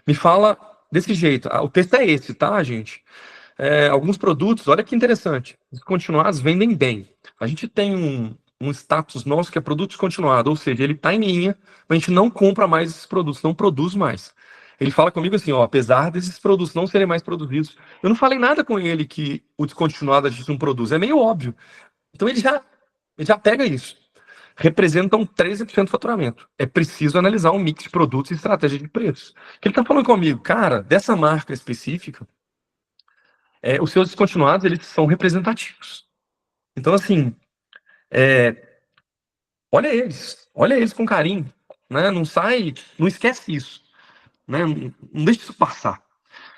Me fala desse jeito. O texto é esse, tá, gente? Alguns produtos, olha que interessante, descontinuados vendem bem. A gente tem um status nosso que é produto descontinuado, ou seja, ele está em linha, mas a gente não compra mais esses produtos, não produz mais. Ele fala comigo assim, ó, apesar desses produtos não serem mais produzidos, eu não falei nada com ele que o descontinuado a gente não produz, é meio óbvio. Então ele já pega isso. Representam 13% do faturamento. É preciso analisar um mix de produtos e estratégia de preços. O que ele está falando comigo? Cara, dessa marca específica, os seus descontinuados, eles são representativos. Então, assim, olha eles com carinho, né? Não esquece isso, né? Não deixa isso passar.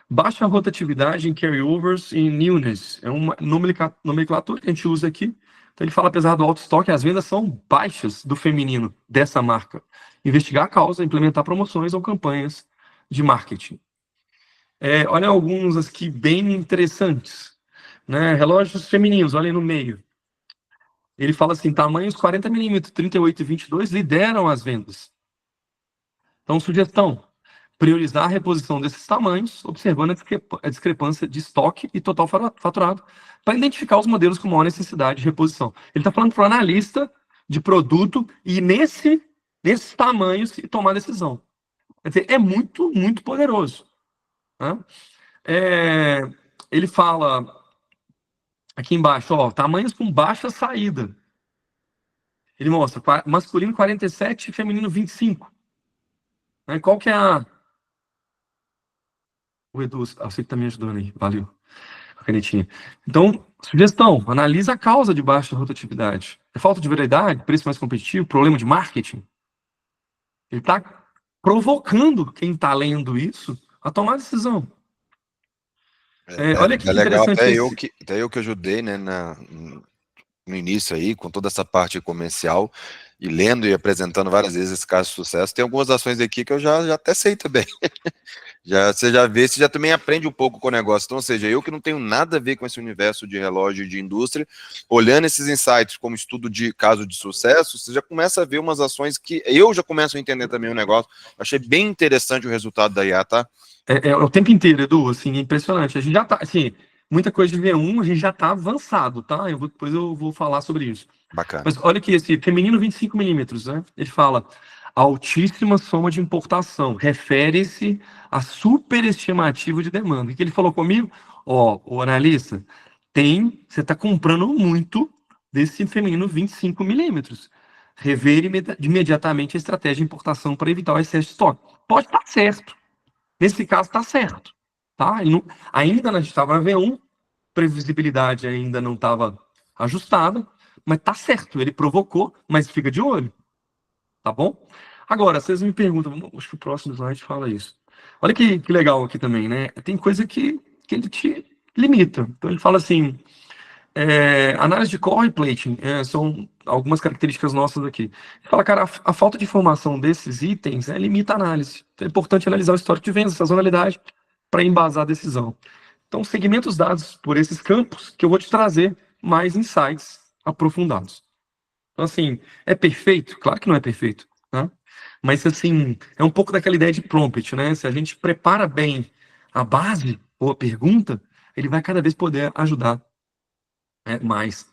Baixa rotatividade em carryovers e newness. É uma nomenclatura que a gente usa aqui. Então ele fala, apesar do alto estoque, as vendas são baixas do feminino dessa marca. Investigar a causa, implementar promoções ou campanhas de marketing. Olha alguns aqui bem interessantes, né? Relógios femininos, olha aí no meio. Ele fala assim, tamanhos 40mm, 38 e 22 lideram as vendas. Então, sugestão, priorizar a reposição desses tamanhos, observando a discrepância de estoque e total faturado, para identificar os modelos com maior necessidade de reposição. Ele está falando para o analista de produto e nesses tamanhos e tomar decisão. Quer dizer, é muito, muito poderoso. Né? Ele fala aqui embaixo, ó, tamanhos com baixa saída. Ele mostra masculino 47 e feminino 25. Né? Qual que é o Edu, você que está me ajudando aí, valeu. A canetinha. Então, sugestão, analisa a causa de baixa rotatividade. É falta de variedade, preço mais competitivo, problema de marketing? Ele está provocando quem está lendo isso a tomar decisão. Olha que legal, interessante. até eu que ajudei, né, no início aí, com toda essa parte comercial, e lendo e apresentando várias vezes esse caso de sucesso. Tem algumas ações aqui que eu já até sei também. Você já vê, você já também aprende um pouco com o negócio. Então, ou seja, eu que não tenho nada a ver com esse universo de relógio e de indústria, olhando esses insights como estudo de caso de sucesso, você já começa a ver umas ações que eu já começo a entender também o negócio. Achei bem interessante o resultado da IA, tá? O tempo inteiro, Edu, assim, é impressionante. A gente já tá, assim, muita coisa de V1, a gente já tá avançado, tá? Depois eu vou falar sobre isso. Bacana. Mas olha aqui, esse feminino 25mm, né? Ele fala, altíssima soma de importação, refere-se a superestimativo de demanda. O que ele falou comigo? Ó, o analista, você tá comprando muito desse feminino 25mm. Rever imediatamente a estratégia de importação para evitar o excesso de estoque. Pode estar certo. Nesse caso, está certo. Tá? Ainda a gente estava na V1, previsibilidade ainda não estava ajustada, mas está certo. Ele provocou, mas fica de olho. Tá bom? Agora, vocês me perguntam, acho que o próximo slide fala isso. Olha que legal aqui também, né? Tem coisa que ele te limita. Então, ele fala assim, análise de core e plating, são algumas características nossas aqui. Ele fala, cara, a falta de informação desses itens limita a análise. Então, é importante analisar o histórico de vendas, sazonalidade, para embasar a decisão. Então, segmentos dados por esses campos que eu vou te trazer mais insights aprofundados. Então, assim, é perfeito? Claro que não é perfeito, né? Mas, assim, é um pouco daquela ideia de prompt, né? Se a gente prepara bem a base ou a pergunta, ele vai cada vez poder ajudar mais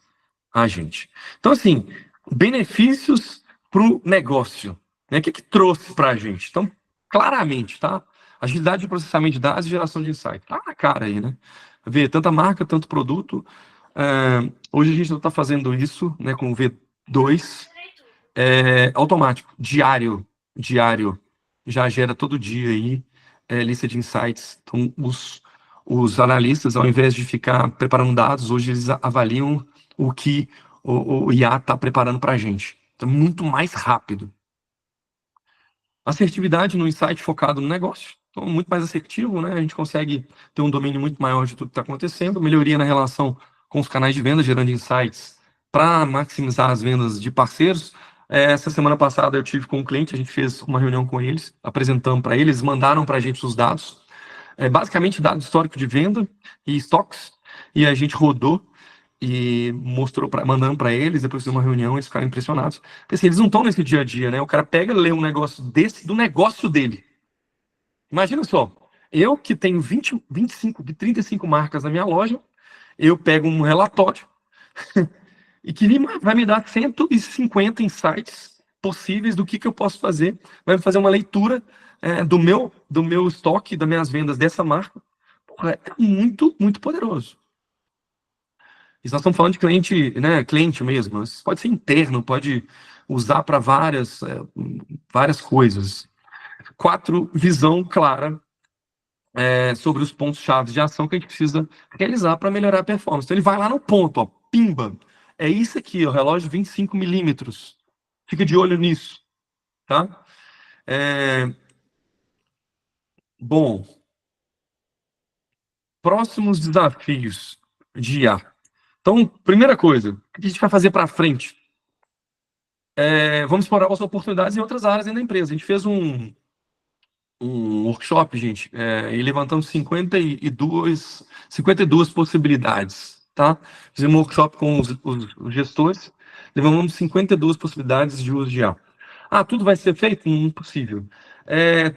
a gente. Então, assim, benefícios para o negócio, né? O que trouxe para a gente? Então, claramente, tá? Agilidade de processamento de dados e geração de insight. Tá na cara aí, né? Ver tanta marca, tanto produto. Hoje a gente não está fazendo isso, né? Com o V2 automático, diário. Já gera todo dia aí lista de insights. Então, os analistas, ao invés de ficar preparando dados, hoje eles avaliam o que o IA está preparando para a gente. Então, muito mais rápido. Assertividade no insight focado no negócio. Então, muito mais assertivo, né? A gente consegue ter um domínio muito maior de tudo que está acontecendo. Melhoria na relação com os canais de venda, gerando insights para maximizar as vendas de parceiros. Essa semana passada eu tive com um cliente, a gente fez uma reunião com eles, apresentando para eles, mandaram para a gente os dados. Basicamente, dado histórico de venda e estoques. E a gente rodou e mostrou, mandando para eles, depois de uma reunião, eles ficaram impressionados. Porque assim, eles não estão nesse dia a dia, né? O cara pega e lê um negócio desse, do negócio dele. Imagina só, eu que tenho 20, 25, 35 marcas na minha loja, eu pego um relatório e que vai me dar 150 insights possíveis do que eu posso fazer. Vai me fazer uma leitura do meu estoque, das minhas vendas dessa marca. Porra, é muito, muito poderoso. E nós estamos falando de cliente, né, cliente mesmo. Isso pode ser interno, pode usar para várias coisas. 4, visão clara sobre os pontos-chave de ação que a gente precisa realizar para melhorar a performance. Então ele vai lá no ponto, ó, pimba. É isso aqui, ó, relógio 25 milímetros. Fica de olho nisso, tá? Bom, próximos desafios de IA. Então, primeira coisa, o que a gente vai fazer para frente? Vamos explorar as oportunidades em outras áreas dentro da empresa. A gente fez um workshop, gente, e levantamos 52 possibilidades, tá? Fizemos um workshop com os gestores, levantamos 52 possibilidades de uso de IA. Tudo vai ser feito? Impossível.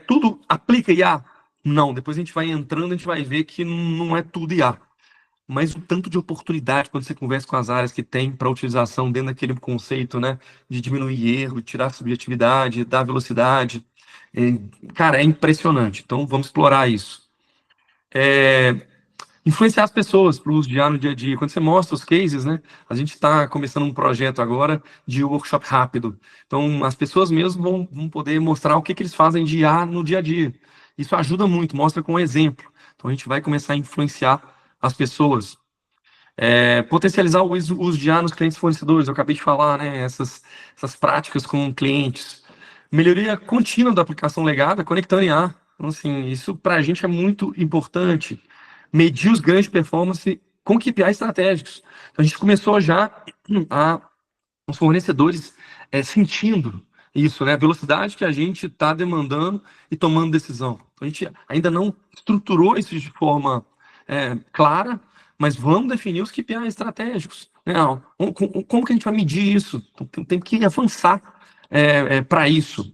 Tudo aplica IA? Não. Depois a gente vai entrando, a gente vai ver que não é tudo IA. Mas o tanto de oportunidade, quando você conversa com as áreas que tem para utilização dentro daquele conceito, né, de diminuir erro, tirar a subjetividade, dar velocidade, cara, é impressionante. Então, vamos explorar isso. Influenciar as pessoas para o uso de IA no dia a dia. Quando você mostra os cases, né, a gente está começando um projeto agora de workshop rápido. Então, as pessoas mesmo vão poder mostrar o que eles fazem de IA no dia a dia. Isso ajuda muito, mostra com um exemplo. Então, a gente vai começar a influenciar as pessoas. Potencializar o uso de IA nos clientes fornecedores. Eu acabei de falar, né, essas práticas com clientes. Melhoria contínua da aplicação legada, conectando IA. Então, assim, isso para a gente é muito importante. Medir os ganhos de performance com KPIs estratégicos. Então, a gente começou já os fornecedores sentindo isso, né? A velocidade que a gente está demandando e tomando decisão. Então, a gente ainda não estruturou isso de forma clara, mas vamos definir os KPIs estratégicos. Como que a gente vai medir isso? Então, tem que avançar para isso.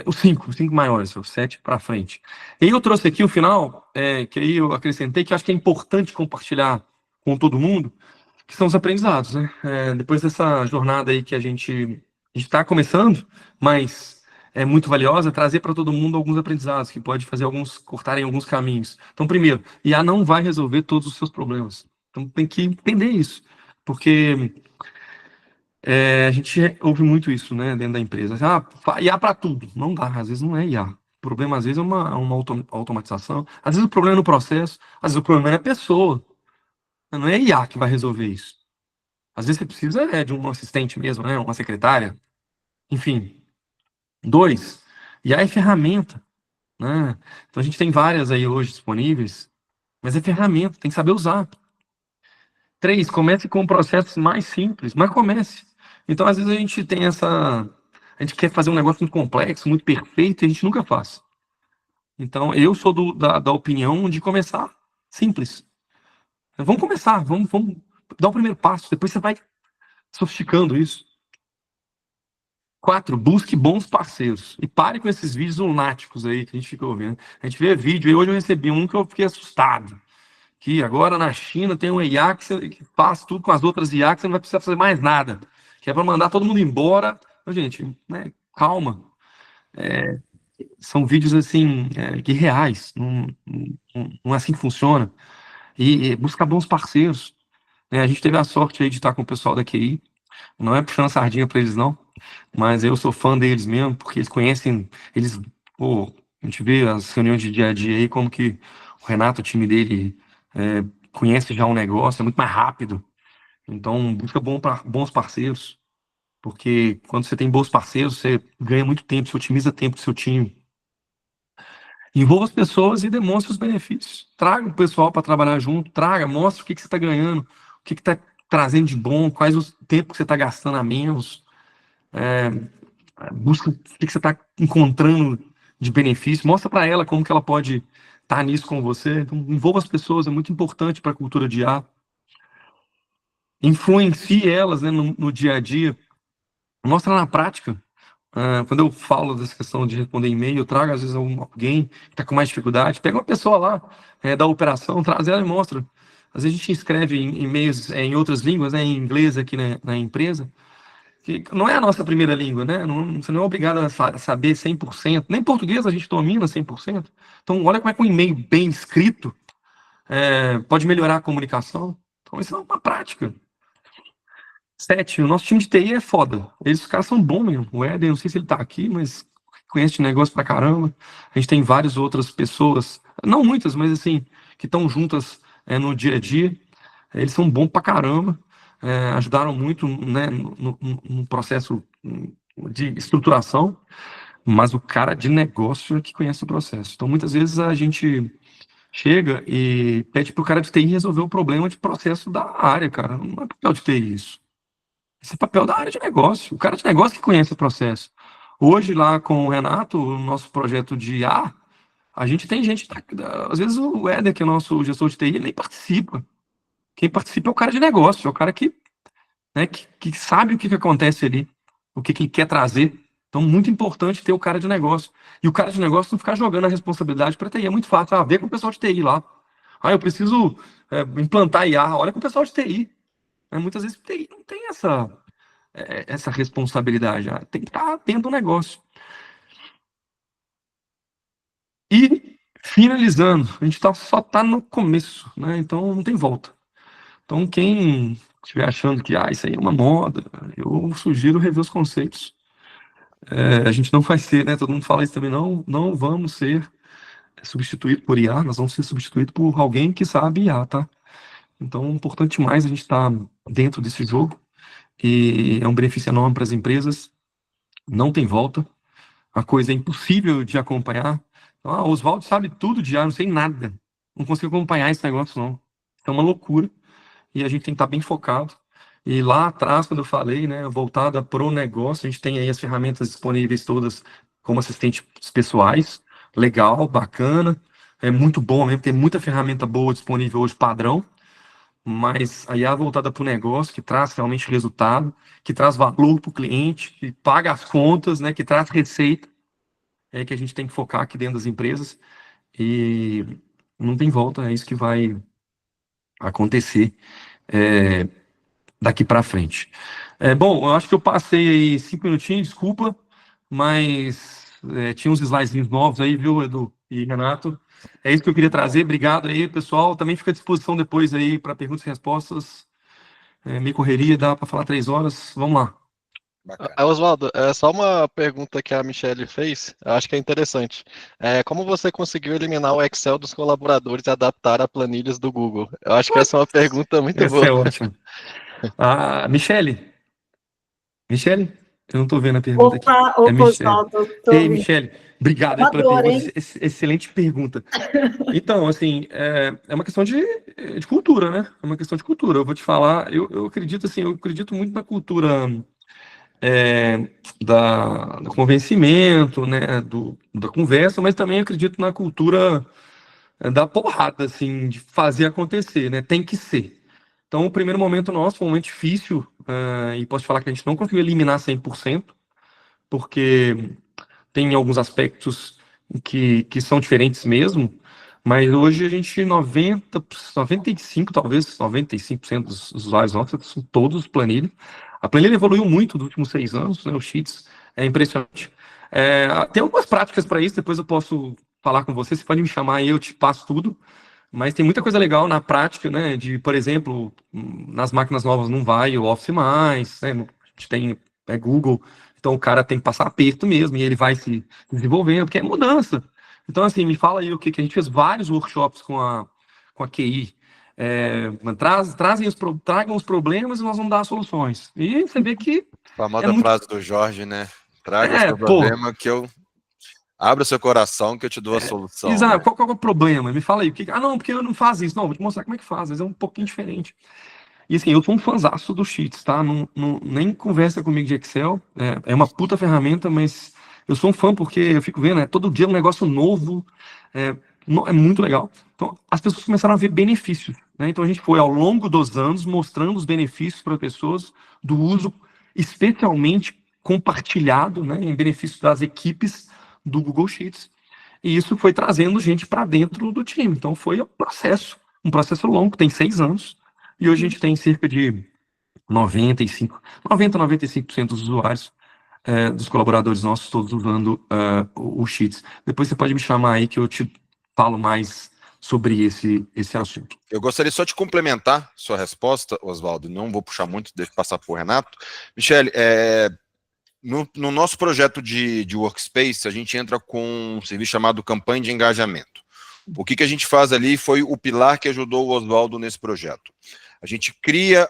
Os cinco maiores, os 7 para frente. E eu trouxe aqui o final, que aí eu acrescentei, que eu acho que é importante compartilhar com todo mundo, que são os aprendizados, né? Depois dessa jornada aí que a gente está começando, mas é muito valiosa, trazer para todo mundo alguns aprendizados, que pode fazer cortarem alguns caminhos. Então, primeiro, IA não vai resolver todos os seus problemas. Então, tem que entender isso, porque a gente ouve muito isso, né, dentro da empresa. IA para tudo. Não dá, às vezes não é IA. O problema, às vezes, é uma automatização. Às vezes o problema é no processo. Às vezes o problema é a pessoa. Não é IA que vai resolver isso. Às vezes você precisa de um assistente mesmo, né, uma secretária. Enfim. 2, IA é ferramenta, né? Então a gente tem várias aí hoje disponíveis, mas é ferramenta, tem que saber usar. 3, comece com processos mais simples, mas comece. Então, às vezes, a gente tem a gente quer fazer um negócio muito complexo, muito perfeito, e a gente nunca faz. Então, eu sou da opinião de começar simples. Vamos começar, vamos dar o primeiro passo, depois você vai sofisticando isso. 4, busque bons parceiros. E pare com esses vídeos lunáticos aí que a gente fica ouvindo. A gente vê vídeo, e hoje eu recebi um que eu fiquei assustado. Que agora na China tem um IA que faz tudo com as outras IA, que você não vai precisar fazer mais nada. Que é para mandar todo mundo embora. Então, gente, né, calma. São vídeos assim, irreais. Não é assim que funciona. E buscar bons parceiros. A gente teve a sorte aí de estar com o pessoal da QI. Não é puxando a sardinha para eles, não. Mas eu sou fã deles mesmo, porque eles conhecem. A gente vê as reuniões de dia a dia aí, como que o Renato, o time dele, conhece já um negócio, é muito mais rápido. Então, busca bons parceiros, porque quando você tem bons parceiros, você ganha muito tempo, você otimiza tempo do seu time. Envolva as pessoas e demonstre os benefícios. Traga o pessoal para trabalhar junto, mostre o que você está ganhando, o que está trazendo de bom, quais os tempos que você está gastando a menos. Busca o que você está encontrando de benefício, mostra para ela como que ela pode estar nisso com você. Então, envolva as pessoas, é muito importante para a cultura de IA. Influencie elas, né, no dia a dia, mostra na prática. Quando eu falo dessa questão de responder e-mail, eu trago às vezes alguém que está com mais dificuldade, pega uma pessoa lá da operação, traz ela e mostra. Às vezes a gente escreve e-mails em outras línguas, né, em inglês aqui na empresa, que não é a nossa primeira língua, né? Você não é obrigado a saber 100%, nem português a gente domina 100%. Então, olha como é que um e-mail bem escrito pode melhorar a comunicação. Então, isso é uma prática. 7, o nosso time de TI é foda. Os caras são bons mesmo. O Éder, não sei se ele tá aqui, mas conhece de negócio pra caramba. A gente tem várias outras pessoas, não muitas, mas assim, que estão juntas no dia a dia. Eles são bons pra caramba. Ajudaram muito, né, no processo de estruturação, mas o cara de negócio é que conhece o processo. Então, muitas vezes a gente chega e pede pro cara de TI resolver o problema de processo da área, cara. Não é papel de TI isso. Esse é papel da área de negócio. O cara de negócio que conhece o processo. Hoje, lá com o Renato, o nosso projeto de IA, a gente tem gente, às vezes o Éder, que é o nosso gestor de TI, ele nem participa. Quem participa é o cara de negócio, é o cara que, né, que sabe o que acontece ali, o que ele quer trazer. Então, muito importante ter o cara de negócio. E o cara de negócio não ficar jogando a responsabilidade para a TI. É muito fácil. Ver com o pessoal de TI lá. Eu preciso implantar IA. Olha com o pessoal de TI. Muitas vezes TI não tem essa responsabilidade. Tem que estar dentro do negócio. E, finalizando, a gente só está no começo, né? Então, não tem volta. Então, quem estiver achando que isso aí é uma moda, eu sugiro rever os conceitos. A gente não vai ser, né? Todo mundo fala isso também, não vamos ser substituído por IA, nós vamos ser substituídos por alguém que sabe IA, tá? Então, importante mais a gente estar dentro desse jogo, e é um benefício enorme para as empresas, não tem volta, a coisa é impossível de acompanhar. Então, o Oswaldo sabe tudo de IA, não sei nada, não consigo acompanhar esse negócio, não. É uma loucura, e a gente tem que estar bem focado. E lá atrás, quando eu falei, né, voltada para o negócio, a gente tem aí as ferramentas disponíveis todas como assistentes pessoais, legal, bacana, é muito bom mesmo, tem muita ferramenta boa disponível hoje, padrão, mas aí a voltada para o negócio, que traz realmente resultado, que traz valor para o cliente, que paga as contas, né, que traz receita, é que a gente tem que focar aqui dentro das empresas, e não tem volta, é isso que vai acontecer daqui para frente. Bom, eu acho que eu passei aí 5 minutinhos, desculpa, mas tinha uns slides novos aí, viu, Edu e Renato? É isso que eu queria trazer. Obrigado aí, pessoal. Também fica à disposição depois aí para perguntas e respostas. Meio correria, dá para falar 3 horas. Vamos lá. Oswaldo, é só uma pergunta que a Michelle fez, eu acho que é interessante. Como você conseguiu eliminar o Excel dos colaboradores e adaptar a planilhas do Google? Eu acho que essa é uma pergunta muito boa. Essa é ótima. Michelle, eu não estou vendo a pergunta aqui. Opa, Oswaldo. Ei, Michelle, obrigado pela pergunta. Hein? Excelente pergunta. Então, assim, é uma questão de cultura, né? É uma questão de cultura. Eu vou te falar, eu acredito assim, eu acredito muito na cultura do convencimento, né? Da conversa, mas também acredito na cultura da porrada, assim, de fazer acontecer, né? Tem que ser. Então, o primeiro momento nosso foi um momento difícil, e posso te falar que a gente não conseguiu eliminar 100%, porque tem alguns aspectos que são diferentes mesmo, mas hoje a gente, 95%, talvez 95% dos usuários nossos são todos planilha. A planilha evoluiu muito nos últimos 6 anos, né? O Sheets é impressionante. Tem algumas práticas para isso, depois eu posso falar com você pode me chamar e eu te passo tudo. Mas tem muita coisa legal na prática, né? De, por exemplo, nas máquinas novas não vai o Office mais, né? A gente tem Google, então o cara tem que passar aperto mesmo, e ele vai se desenvolvendo, porque é mudança. Então, assim, me fala aí o que a gente fez vários workshops com a QI tragam os problemas e nós vamos dar as soluções. E você vê que A famosa frase do Jorge, né? Traga seu pô, problema que eu abra seu coração que eu te dou a solução. exato. Né? Qual é o problema? Me fala aí. Não, porque eu não faço isso. Não, vou te mostrar como é que faz, mas é um pouquinho diferente. E assim, eu sou um fãzaço do Sheets, tá? Nem conversa comigo de Excel. É uma puta ferramenta, mas eu sou um fã porque eu fico vendo, todo dia um negócio novo. É muito legal. Então, as pessoas começaram a ver benefícios, né? Então, a gente foi, ao longo dos anos, mostrando os benefícios para as pessoas do uso, especialmente compartilhado, né, em benefício das equipes do Google Sheets. E isso foi trazendo gente para dentro do time. Então, foi um processo longo, tem 6 anos. E hoje a gente tem cerca de 95% dos usuários, dos colaboradores nossos, todos usando o Sheets. Depois você pode me chamar aí que eu te falo mais sobre esse assunto. Eu gostaria só de complementar sua resposta, Oswaldo. Não vou puxar muito, deixa eu passar para o Renato. Michele, no nosso projeto de Workspace, a gente entra com um serviço chamado campanha de engajamento. O que a gente faz ali foi o pilar que ajudou o Oswaldo nesse projeto. A gente cria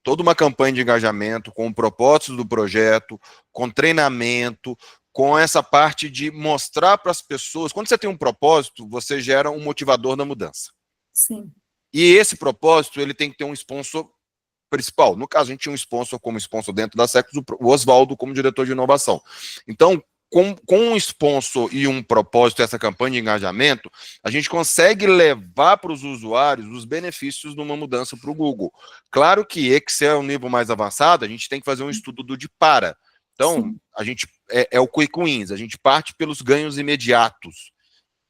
toda uma campanha de engajamento com o propósito do projeto, com treinamento, com essa parte de mostrar para as pessoas. Quando você tem um propósito, você gera um motivador da mudança. Sim. E esse propósito, ele tem que ter um sponsor principal. No caso, a gente tinha um sponsor como sponsor dentro da Secos, o Oswaldo como diretor de inovação. Então, com um sponsor e um propósito, essa campanha de engajamento, a gente consegue levar para os usuários os benefícios de uma mudança para o Google. Claro que Excel é um nível mais avançado, a gente tem que fazer um estudo do de para. Então, sim, a gente é o quick wins, a gente parte pelos ganhos imediatos.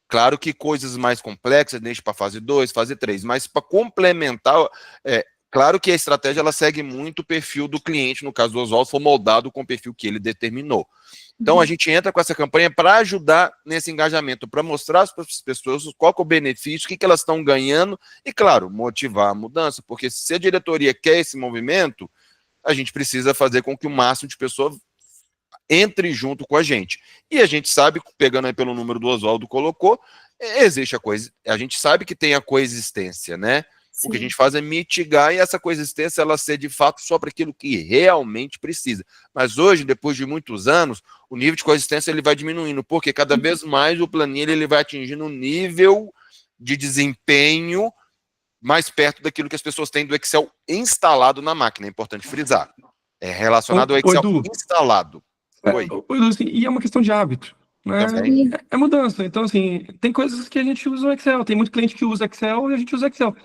Claro que coisas mais complexas deixa para fase 2, fase 3, mas para complementar, claro que a estratégia ela segue muito o perfil do cliente, no caso do Oswaldo, foi moldado com o perfil que ele determinou. Então, a gente entra com essa campanha para ajudar nesse engajamento, para mostrar para as pessoas qual que é o benefício, o que elas estão ganhando e, claro, motivar a mudança, porque se a diretoria quer esse movimento, a gente precisa fazer com que o máximo de pessoas entre junto com a gente. E a gente sabe, pegando aí pelo número do Oswaldo colocou, existe a gente sabe que tem a coexistência, né? Sim. O que a gente faz é mitigar e essa coexistência ela ser de fato só para aquilo que realmente precisa. Mas hoje, depois de muitos anos, o nível de coexistência ele vai diminuindo, porque cada vez mais o planilha ele vai atingindo um nível de desempenho mais perto daquilo que as pessoas têm do Excel instalado na máquina. É importante frisar. É relacionado ao Excel instalado. Assim, e é uma questão de hábito. Né? É mudança. Então, assim, tem coisas que a gente usa o Excel. Tem muito cliente que usa Excel e a gente usa Excel.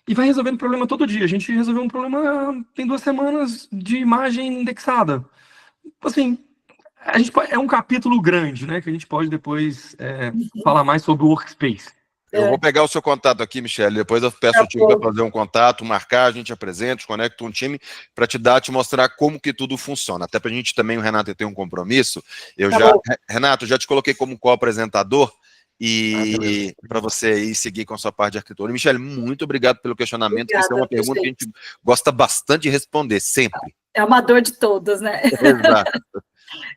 E vai resolvendo problema todo dia. A gente resolveu um problema tem 2 semanas de imagem indexada. Assim, é um capítulo grande, né? Que a gente pode depois falar mais sobre o Workspace. Eu vou pegar o seu contato aqui, Michele, depois eu peço ao time para fazer um contato, marcar, a gente apresenta, conecta um time para te mostrar como que tudo funciona. Até para a gente também, o Renato tem um compromisso. Renato, já te coloquei como co-apresentador e para você aí seguir com a sua parte de arquitetura. Michele, muito obrigado pelo questionamento, porque isso é uma pergunta que a gente gosta bastante de responder, sempre. É uma dor de todos, né? Exato.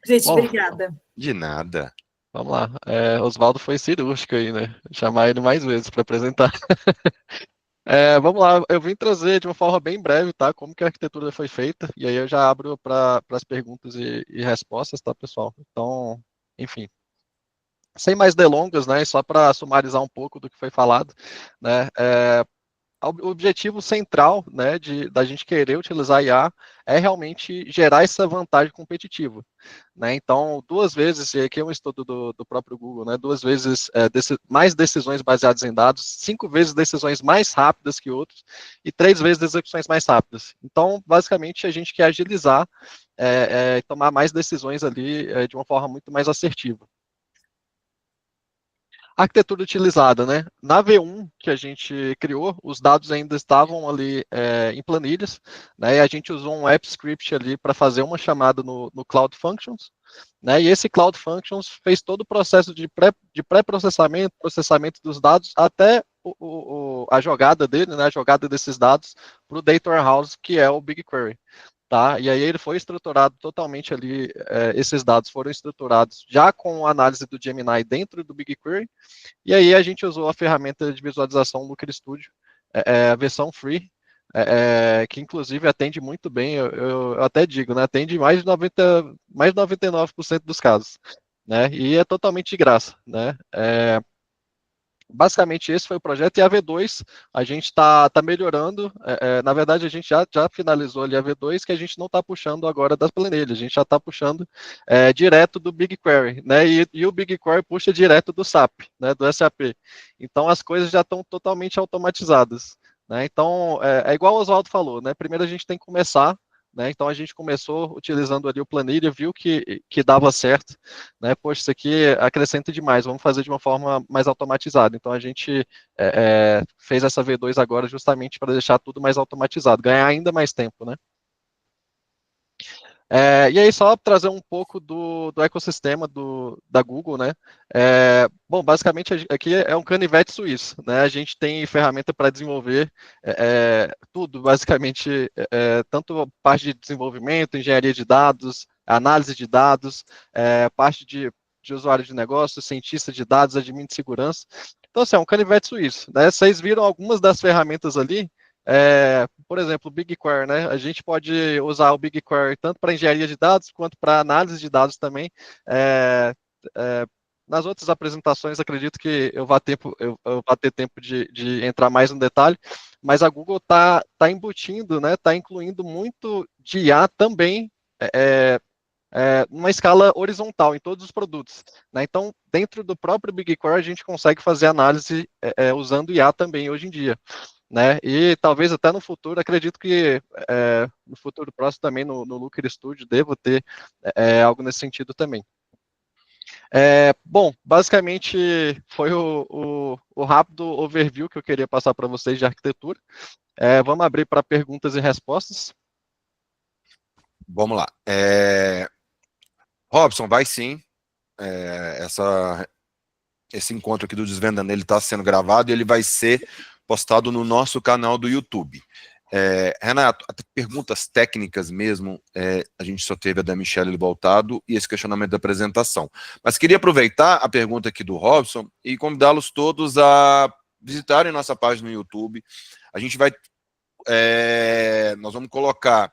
Gente, obrigada. De nada. Vamos lá. Oswaldo foi cirúrgico aí, né? Chamar ele mais vezes para apresentar. Vamos lá. Eu vim trazer de uma forma bem breve, tá? Como que a arquitetura foi feita. E aí eu já abro para as perguntas e respostas, tá, pessoal? Então, enfim. Sem mais delongas, né? Só para sumarizar um pouco do que foi falado, né? O objetivo central, né, da gente querer utilizar IA é realmente gerar essa vantagem competitiva, né? Então, 2 vezes, e aqui é um estudo do próprio Google, né? 2 vezes mais decisões baseadas em dados, 5 vezes decisões mais rápidas que outros e 3 vezes execuções mais rápidas. Então, basicamente, a gente quer agilizar e tomar mais decisões ali de uma forma muito mais assertiva. Arquitetura utilizada, né? Na V1 que a gente criou, os dados ainda estavam ali em planilhas, né? E a gente usou um app script ali para fazer uma chamada no Cloud Functions, né? E esse Cloud Functions fez todo o processo de pré-processamento, processamento dos dados, até a jogada dele, né? A jogada desses dados para o Data Warehouse, que é o BigQuery. tá? E aí ele foi estruturado totalmente ali, esses dados foram estruturados já com a análise do Gemini dentro do BigQuery, e aí a gente usou a ferramenta de visualização Looker Studio, a versão free, que inclusive atende muito bem, eu até digo, né, atende mais de 99% dos casos, né, e é totalmente de graça, né, basicamente esse foi o projeto, e a V2 a gente está melhorando, na verdade a gente já finalizou ali a V2, que a gente não está puxando agora das planilhas, a gente já está puxando direto do BigQuery, né, e o BigQuery puxa direto do SAP, né, do SAP, então as coisas já estão totalmente automatizadas, né, então é igual o Oswaldo falou, né, primeiro a gente tem que começar, né, então a gente começou utilizando ali o planilha, viu que dava certo, né, poxa, isso aqui acrescenta demais, vamos fazer de uma forma mais automatizada. Então a gente fez essa V2 agora justamente para deixar tudo mais automatizado, ganhar ainda mais tempo, né. E aí, só trazer um pouco do ecossistema da Google, né? Bom, basicamente aqui é um canivete suíço, né? A gente tem ferramenta para desenvolver tudo, basicamente, tanto parte de desenvolvimento, engenharia de dados, análise de dados, parte de usuário de negócio, cientista de dados, admin de segurança. Então, assim, é um canivete suíço, né? Vocês viram algumas das ferramentas ali, por exemplo, o BigQuery, né? A gente pode usar o BigQuery tanto para engenharia de dados quanto para análise de dados também. Nas outras apresentações, acredito que eu vá ter tempo de entrar mais no detalhe, mas a Google tá embutindo, né? Está incluindo muito de IA também. Numa escala horizontal em todos os produtos, né? Então, dentro do próprio BigQuery, a gente consegue fazer análise usando IA também hoje em dia, né? E talvez até no futuro, acredito que no futuro próximo também no Looker Studio devo ter algo nesse sentido também. Bom, basicamente foi o rápido overview que eu queria passar para vocês de arquitetura. Vamos abrir para perguntas e respostas. Vamos lá. Robson, vai sim. Esse encontro aqui do Desvendando, ele está sendo gravado e ele vai ser postado no nosso canal do YouTube. Renato, perguntas técnicas mesmo, a gente só teve a da Michelle voltado e esse questionamento da apresentação. Mas queria aproveitar a pergunta aqui do Robson e convidá-los todos a visitarem nossa página no YouTube. A gente vai... nós vamos colocar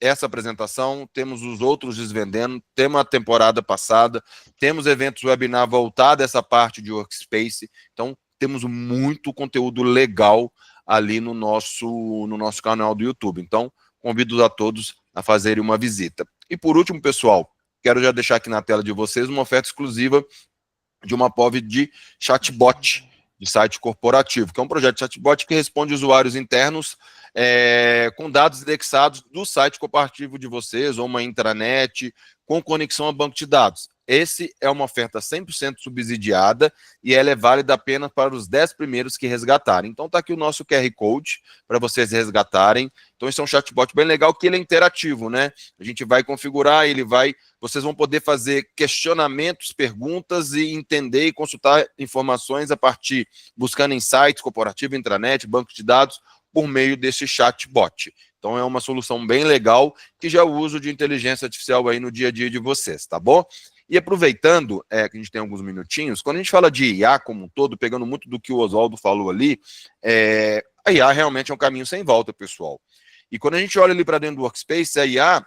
essa apresentação, temos os outros Desvendando, temos a temporada passada, temos eventos webinar voltados a essa parte de Workspace, então temos muito conteúdo legal ali no nosso canal do YouTube. Então, convido a todos a fazerem uma visita. E por último, pessoal, quero já deixar aqui na tela de vocês uma oferta exclusiva de uma POV de chatbot, de site corporativo, que é um projeto de chatbot que responde usuários internos com dados indexados do site corporativo de vocês, ou uma intranet, com conexão a banco de dados. Esse é uma oferta 100% subsidiada e ela é válida apenas para os 10 primeiros que resgatarem. Então está aqui o nosso QR Code para vocês resgatarem. Então esse é um chatbot bem legal, que ele é interativo, né? A gente vai configurar, vocês vão poder fazer questionamentos, perguntas e entender e consultar informações a partir, buscando em sites, corporativo, intranet, banco de dados, por meio desse chatbot. Então é uma solução bem legal, que já uso de inteligência artificial aí no dia a dia de vocês, tá bom? E aproveitando, que a gente tem alguns minutinhos, quando a gente fala de IA como um todo, pegando muito do que o Oswaldo falou ali, a IA realmente é um caminho sem volta, pessoal. E quando a gente olha ali para dentro do Workspace, a IA,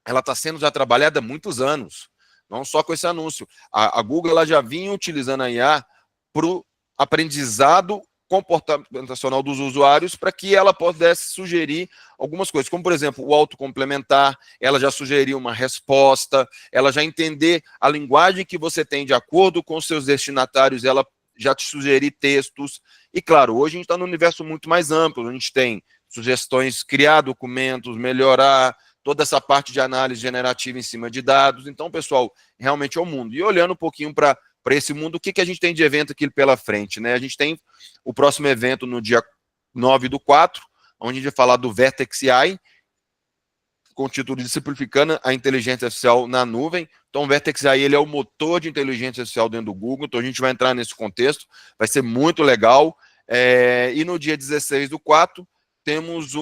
ela está sendo já trabalhada há muitos anos, não só com esse anúncio. A Google ela já vinha utilizando a IA para o aprendizado comportacional dos usuários, para que ela pudesse sugerir algumas coisas, como, por exemplo, o autocomplementar, ela já sugeriu uma resposta, ela já entender a linguagem que você tem de acordo com os seus destinatários, ela já te sugerir textos. E, claro, hoje a gente está num universo muito mais amplo, a gente tem sugestões, criar documentos, melhorar toda essa parte de análise generativa em cima de dados. Então, pessoal, realmente é o mundo. E olhando um pouquinho para esse mundo, o que a gente tem de evento aqui pela frente, né? A gente tem o próximo evento no dia 9/4, onde a gente vai falar do Vertex AI, com o título de Simplificando a Inteligência Artificial na Nuvem. Então, o Vertex AI ele é o motor de inteligência artificial dentro do Google, então a gente vai entrar nesse contexto, vai ser muito legal. E no dia 16/4, temos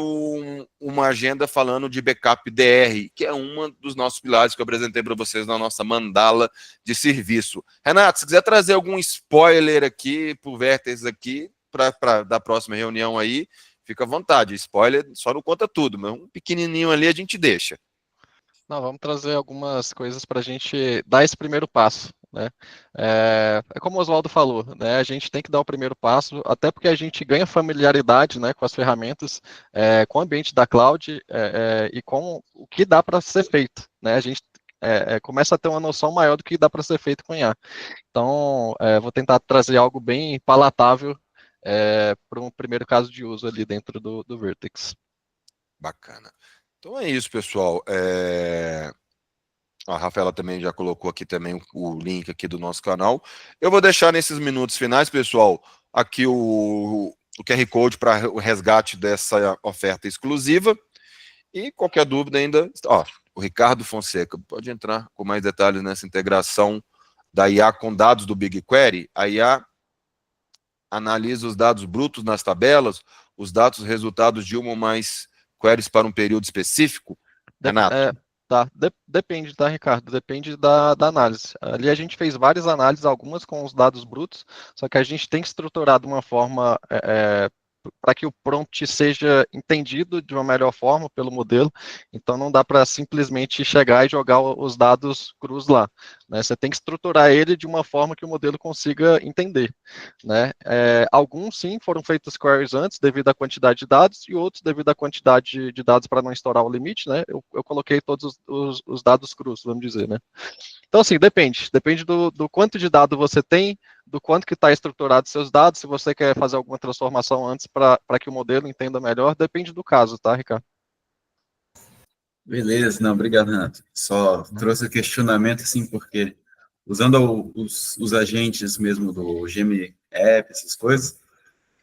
uma agenda falando de backup DR, que é um dos nossos pilares que eu apresentei para vocês na nossa mandala de serviço. Renato, se quiser trazer algum spoiler aqui para o Vértice aqui, da próxima reunião aí, fica à vontade. Spoiler só não conta tudo, mas um pequenininho ali a gente deixa. Não, vamos trazer algumas coisas para a gente dar esse primeiro passo, né? É como o Oswaldo falou, né? A gente tem que dar o primeiro passo, até porque a gente ganha familiaridade, né, com as ferramentas, com o ambiente da cloud e com o que dá para ser feito, né? A gente começa a ter uma noção maior do que dá para ser feito com IA. Então, vou tentar trazer algo bem palatável para um primeiro caso de uso ali dentro do Vertex. Bacana. Então é isso, pessoal. A Rafaela também já colocou aqui também o link aqui do nosso canal. Eu vou deixar nesses minutos finais, pessoal, aqui o QR Code para o resgate dessa oferta exclusiva. E qualquer dúvida ainda, o Ricardo Fonseca pode entrar com mais detalhes nessa integração da IA com dados do BigQuery. A IA analisa os dados brutos nas tabelas, os dados resultados de uma ou mais queries para um período específico? Renato? Depende, tá, Ricardo? Depende da análise. Ali a gente fez várias análises, algumas com os dados brutos, só que a gente tem que estruturar de uma forma para que o prompt seja entendido de uma melhor forma pelo modelo. Então não dá para simplesmente chegar e jogar os dados crus lá, né? Você tem que estruturar ele de uma forma que o modelo consiga entender, né? Alguns sim foram feitos queries antes devido à quantidade de dados e outros devido à quantidade de dados para não estourar o limite, né? Eu coloquei todos os dados crus, vamos dizer, né? Então, assim, depende do quanto de dado você tem, do quanto que está estruturado seus dados, se você quer fazer alguma transformação antes para que o modelo entenda melhor, depende do caso, tá, Ricardo? Beleza, não, obrigado, Renato. Só trouxe o questionamento, assim, porque usando os agentes mesmo do Gemi App, essas coisas,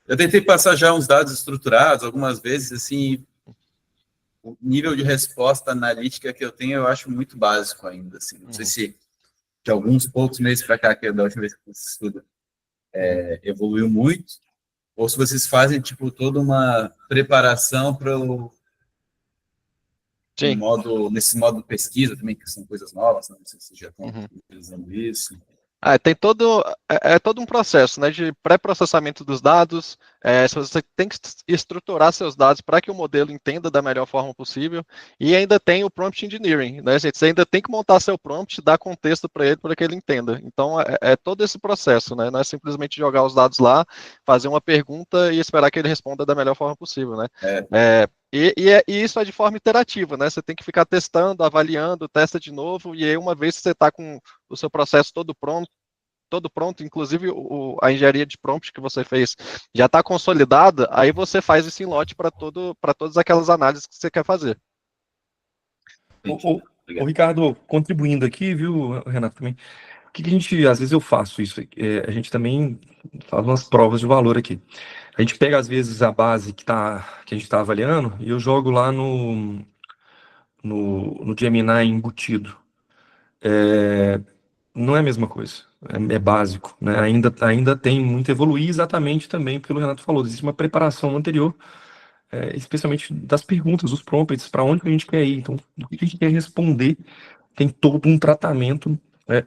eu tentei passar já uns dados estruturados, algumas vezes, assim, o nível de resposta analítica que eu tenho, eu acho muito básico ainda, assim. Não sei se de alguns poucos meses para cá, que é da última vez que você estuda, evoluiu muito, ou se vocês fazem, tipo, toda uma preparação para nesse modo de pesquisa também, que são coisas novas, não sei se vocês já estão utilizando isso. Tem todo um processo, né, de pré-processamento dos dados. Você tem que estruturar seus dados para que o modelo entenda da melhor forma possível, e ainda tem o prompt engineering, né, gente? Você ainda tem que montar seu prompt, dar contexto para ele para que ele entenda. Então, todo esse processo, né? Não é simplesmente jogar os dados lá, fazer uma pergunta e esperar que ele responda da melhor forma possível, né? E isso é de forma iterativa, né? Você tem que ficar testando, avaliando, testa de novo, e aí uma vez que você está com o seu processo todo pronto, inclusive a engenharia de prompt que você fez já está consolidada, aí você faz esse em lote para todas aquelas análises que você quer fazer. O Ricardo, contribuindo aqui, viu, Renato, também, o que a gente, às vezes eu faço isso, a gente também faz umas provas de valor aqui. A gente pega, às vezes, a base que a gente está avaliando e eu jogo lá no Gemini embutido. Não é a mesma coisa, é básico, né? Ainda tem muito a evoluir, exatamente também pelo Renato falou, existe uma preparação anterior, especialmente das perguntas, dos prompts, para onde que a gente quer ir, então, o que a gente quer responder, tem todo um tratamento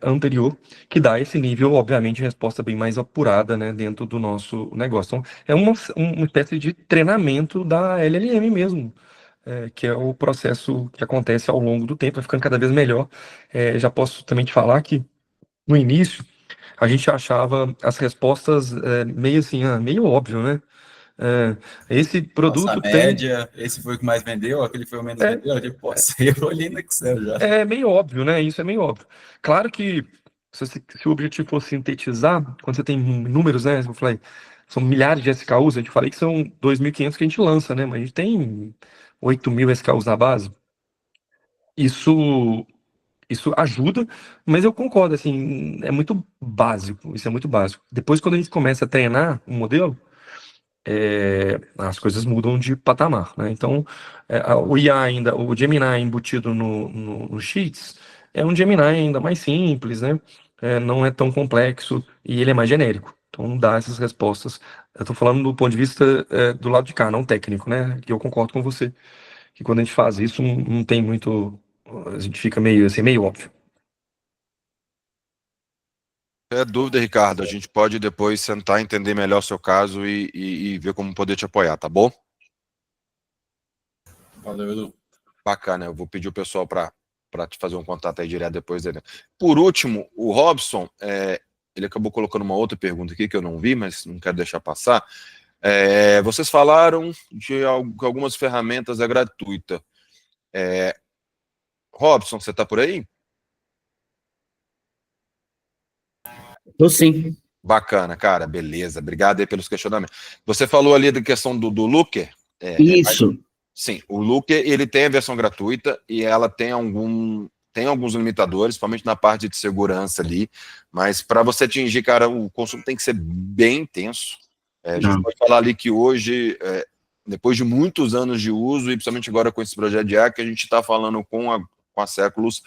anterior que dá esse nível, obviamente, de resposta bem mais apurada, né, dentro do nosso negócio. Então, é uma espécie de treinamento da LLM mesmo, que é o processo que acontece ao longo do tempo, vai ficando cada vez melhor. Já posso também te falar que no início, a gente achava as respostas meio assim, meio óbvio, né? Esse produto Nossa, média, esse foi o que mais vendeu, aquele foi o menos vendeu, eu olhei no Excel já. É meio óbvio, né? Isso é meio óbvio. Claro que se o objetivo for sintetizar, quando você tem números, né? Eu falei, são milhares de SKUs, eu te falei que são 2.500 que a gente lança, né? Mas a gente tem 8.000 SKUs na base. Isso ajuda, mas eu concordo, assim, é muito básico, isso é muito básico. Depois, quando a gente começa a treinar um modelo, as coisas mudam de patamar, né? Então, o IA ainda, o Gemini embutido no Sheets, é um Gemini ainda mais simples, né? Não é tão complexo e ele é mais genérico. Então, dá essas respostas. Eu estou falando do ponto de vista do lado de cá, não técnico, né? Que eu concordo com você, que quando a gente faz isso, não tem muito... A gente fica meio, assim, meio óbvio. É dúvida, Ricardo, a gente pode depois sentar, entender melhor o seu caso e ver como poder te apoiar, tá bom? Valeu, Edu. Bacana, eu vou pedir o pessoal para te fazer um contato aí direto depois dele. Por último, o Robson, ele acabou colocando uma outra pergunta aqui que eu não vi, mas não quero deixar passar. Vocês falaram de algumas ferramentas gratuitas. Robson, você está por aí? Tô sim. Bacana, cara, beleza. Obrigado aí pelos questionamentos. Você falou ali da questão do Looker. Isso. Sim, o Looker, ele tem a versão gratuita e ela tem alguns limitadores, principalmente na parte de segurança ali, mas para você atingir, cara, o consumo tem que ser bem intenso. A gente pode falar ali que hoje, depois de muitos anos de uso, e principalmente agora com esse projeto de ar, que a gente está falando com a Séculos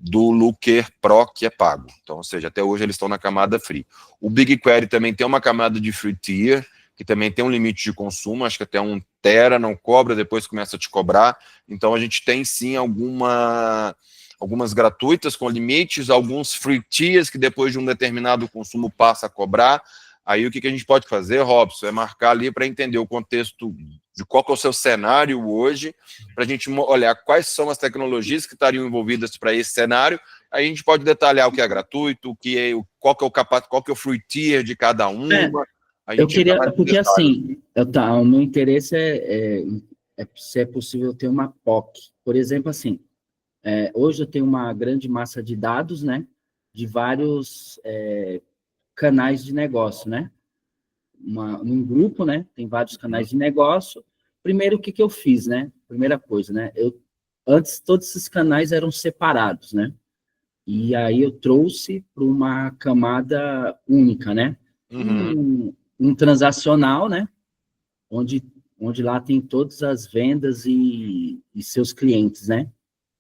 do Looker Pro, que é pago. Então, ou seja, até hoje eles estão na camada free. O BigQuery também tem uma camada de free tier, que também tem um limite de consumo, acho que até 1 tera, não cobra, depois começa a te cobrar. Então, a gente tem sim algumas gratuitas com limites, alguns free tiers que depois de um determinado consumo passa a cobrar. Aí o que a gente pode fazer, Robson, é marcar ali para entender o contexto de qual que é o seu cenário hoje, para a gente olhar quais são as tecnologias que estariam envolvidas para esse cenário. Aí a gente pode detalhar o que é gratuito, qual que é o free tier de cada uma. Eu queria, porque assim, o meu interesse é se é possível ter uma POC. Por exemplo, assim, hoje eu tenho uma grande massa de dados, né, de vários canais de negócio, né? Num grupo, né? Tem vários canais de negócio. Primeiro, o que eu fiz, né? Primeira coisa, né? Antes, todos esses canais eram separados, né? E aí eu trouxe para uma camada única, né? Um transacional, né? Onde lá tem todas as vendas e seus clientes, né?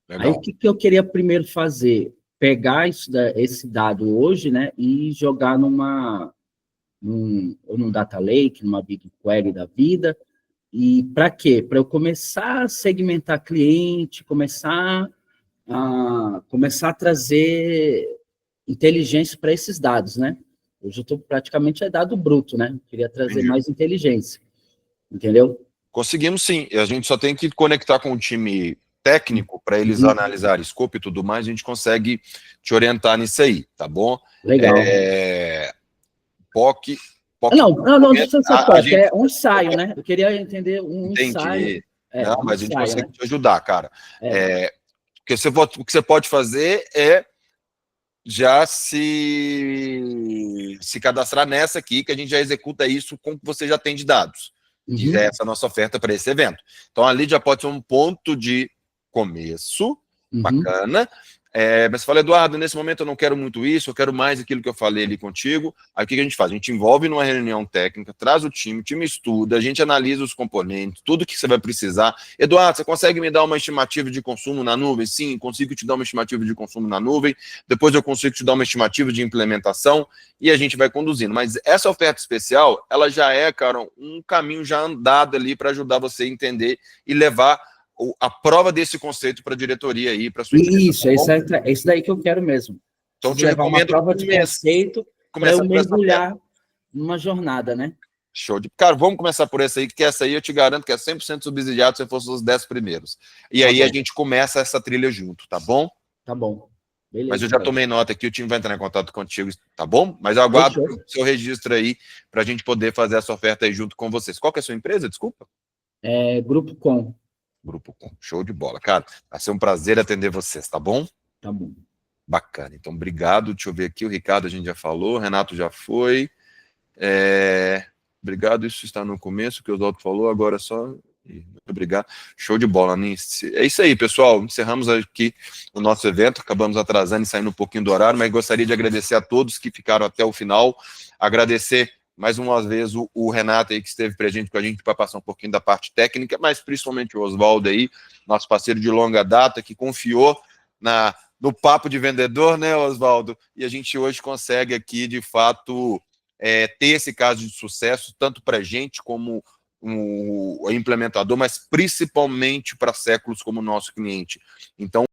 Legal. Aí o que eu queria primeiro fazer? Pegar esse dado hoje, né? E jogar num data lake, numa BigQuery da vida. E para quê? Para eu começar a segmentar cliente, começar a trazer inteligência para esses dados, né? Hoje eu estou praticamente dado bruto, né? Eu queria trazer mais inteligência, entendeu? Conseguimos sim, a gente só tem que conectar com o time técnico para eles analisarem scope e tudo mais, a gente consegue te orientar nisso aí, tá bom? Legal. POC... Não precisa ser POC, é um ensaio, né? Eu queria entender um ensaio. Não, mas a gente consegue te ajudar, cara. O que você pode fazer é já se cadastrar nessa aqui, que a gente já executa isso com o que você já tem de dados. E é essa a nossa oferta para esse evento. Então, ali já pode ser um ponto de começo, bacana. Mas você fala, Eduardo, nesse momento eu não quero muito isso, eu quero mais aquilo que eu falei ali contigo. Aí o que a gente faz? A gente envolve numa reunião técnica, traz o time estuda, a gente analisa os componentes, tudo que você vai precisar. Eduardo, você consegue me dar uma estimativa de consumo na nuvem? Sim, consigo te dar uma estimativa de consumo na nuvem. Depois eu consigo te dar uma estimativa de implementação e a gente vai conduzindo. Mas essa oferta especial, ela já é, cara, um caminho já andado ali para ajudar você a entender e levar a prova desse conceito para a diretoria aí, para sua empresa. Isso, é isso daí que eu quero mesmo. Então, te levar uma prova de conceito para eu mergulhar numa jornada, né? Show de... Cara, vamos começar por essa aí, que essa aí eu te garanto que é 100% subsidiado se fosse os 10 primeiros. E aí a gente começa essa trilha junto, tá bom? Tá bom. Beleza, mas eu já tomei nota aqui, o time vai entrar em contato contigo, tá bom? Mas eu aguardo o seu registro aí, para a gente poder fazer essa oferta aí junto com vocês. Qual que é a sua empresa, desculpa? Grupo Com. Grupo Com, show de bola. Cara, vai ser um prazer atender vocês, tá bom? Tá bom. Bacana, então obrigado, deixa eu ver aqui, o Ricardo a gente já falou, o Renato já foi. Obrigado, isso está no começo, que o Oswaldo falou, agora só... Muito obrigado, show de bola, Nice. É isso aí, pessoal, encerramos aqui o nosso evento, acabamos atrasando e saindo um pouquinho do horário, mas gostaria de agradecer a todos que ficaram até o final, agradecer mais uma vez o Renato aí que esteve presente com a gente para passar um pouquinho da parte técnica, mas principalmente o Oswaldo aí, nosso parceiro de longa data, que confiou no papo de vendedor, né, Oswaldo? E a gente hoje consegue aqui, de fato, ter esse caso de sucesso, tanto para a gente como o implementador, mas principalmente para séculos como o nosso cliente. Então,